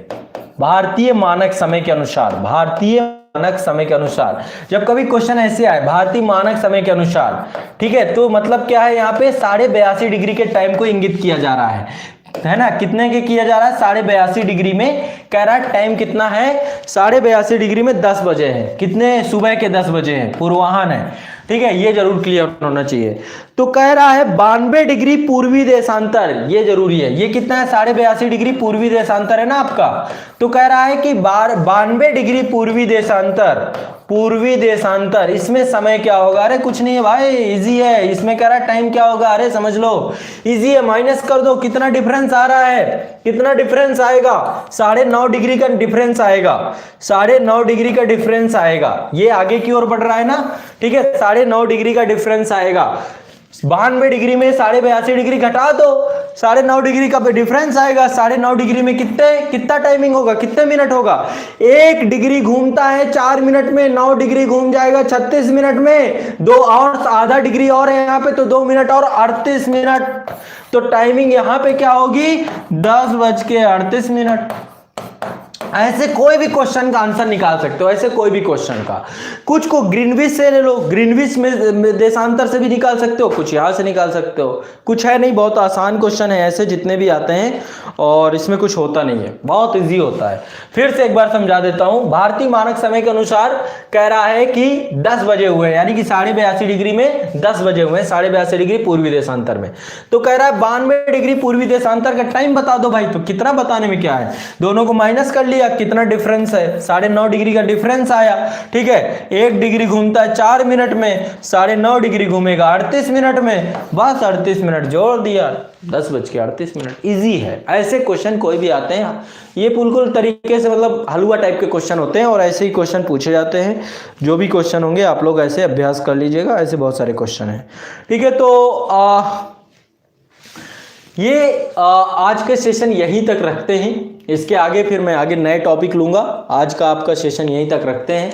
S1: भारतीय मानक समय के अनुसार, जब कभी क्वेश्चन ऐसे आए भारतीय मानक समय के अनुसार, ठीक है, तो मतलब क्या है, यहाँ पे 82.5 डिग्री के टाइम को इंगित किया जा रहा है ना। कितने के किया जा रहा है? 82.5 डिग्री में कह रहा है टाइम कितना है, 82.5 डिग्री में 10 बजे है। कितने, सुबह के 10 बजे है, पूर्वाह्न है, ठीक है, ये जरूर क्लियर होना चाहिए। तो कह रहा है 92 डिग्री पूर्वी देशांतर, ये जरूरी है। ये कितना है, 82.5 डिग्री पूर्वी देशांतर है ना आपका। तो कह रहा है कि 92 डिग्री पूर्वी देशांतर, पूर्वी देशांतर, इसमें समय क्या होगा, अरे कुछ नहीं है भाई, इजी है। इसमें कह रहा है टाइम क्या होगा, अरे समझ लो, इजी है, माइनस कर दो, कितना डिफरेंस आ रहा है, कितना डिफरेंस आएगा, 9.5 डिग्री का डिफरेंस आएगा, 9.5 डिग्री का डिफरेंस आएगा। ये आगे की ओर बढ़ रहा है ना, ठीक है, 9.5 डिग्री का डिफरेंस आएगा। 92 डिग्री में 82.5 डिग्री घटा दो, 9.5 डिग्री का डिफरेंस आएगा। 9.5 डिग्री में कितना टाइमिंग होगा, कितने मिनट होगा, 1 डिग्री घूमता है 4 मिनट में, 9 डिग्री घूम जाएगा 36 मिनट में, 2 और आधा डिग्री और है यहाँ पे, तो 2 मिनट और 38 मिनट। तो टाइमिंग यहाँ पे क्या होगी, 10:38। ऐसे कोई भी क्वेश्चन का आंसर निकाल सकते हो, ऐसे कोई भी क्वेश्चन का। कुछ को ग्रीनविच से ले लो, ग्रीनविच में देशांतर से भी निकाल सकते हो, कुछ यहां से निकाल सकते हो, कुछ है नहीं, बहुत आसान क्वेश्चन है ऐसे जितने भी आते हैं, और इसमें कुछ होता नहीं है, बहुत इजी होता है। फिर से एक बार समझा देता हूं, भारतीय मानक समय के अनुसार कह रहा है कि 10 बजे हुए, यानी कि 82.5 डिग्री में 10 बजे हुए, 82.5 डिग्री पूर्वी देशांतर में। तो कह रहा है 92 डिग्री पूर्वी देशांतर का टाइम बता दो भाई। तो कितना बताने में क्या है, दोनों को माइनस कर लिया, कितना डिफरेंस है, 9.5 डिग्री का डिफरेंस आया, ठीक है। 1 डिग्री घूमता है 4 मिनट में, 9.5 डिग्री घूमेगा 38 मिनट में, बस 38 मिनट जोड़ दिया, 10:38। इजी है, ऐसे क्वेश्चन कोई भी आते हैं, ये बिल्कुल तरीके से मतलब हलवा टाइप के क्वेश्चन होते हैं, और ऐसे ही क्वेश्चन पूछे जाते हैं। जो भी क्वेश्चन होंगे आप लोग ऐसे अभ्यास कर लीजिएगा, ऐसे बहुत सारे क्वेश्चन हैं, ठीक है। तो ये आज के सेशन यहीं तक रखते हैं। इसके आगे फिर मैं आगे नए टॉपिक लूंगा। आज का आपका सेशन यहीं तक रखते हैं।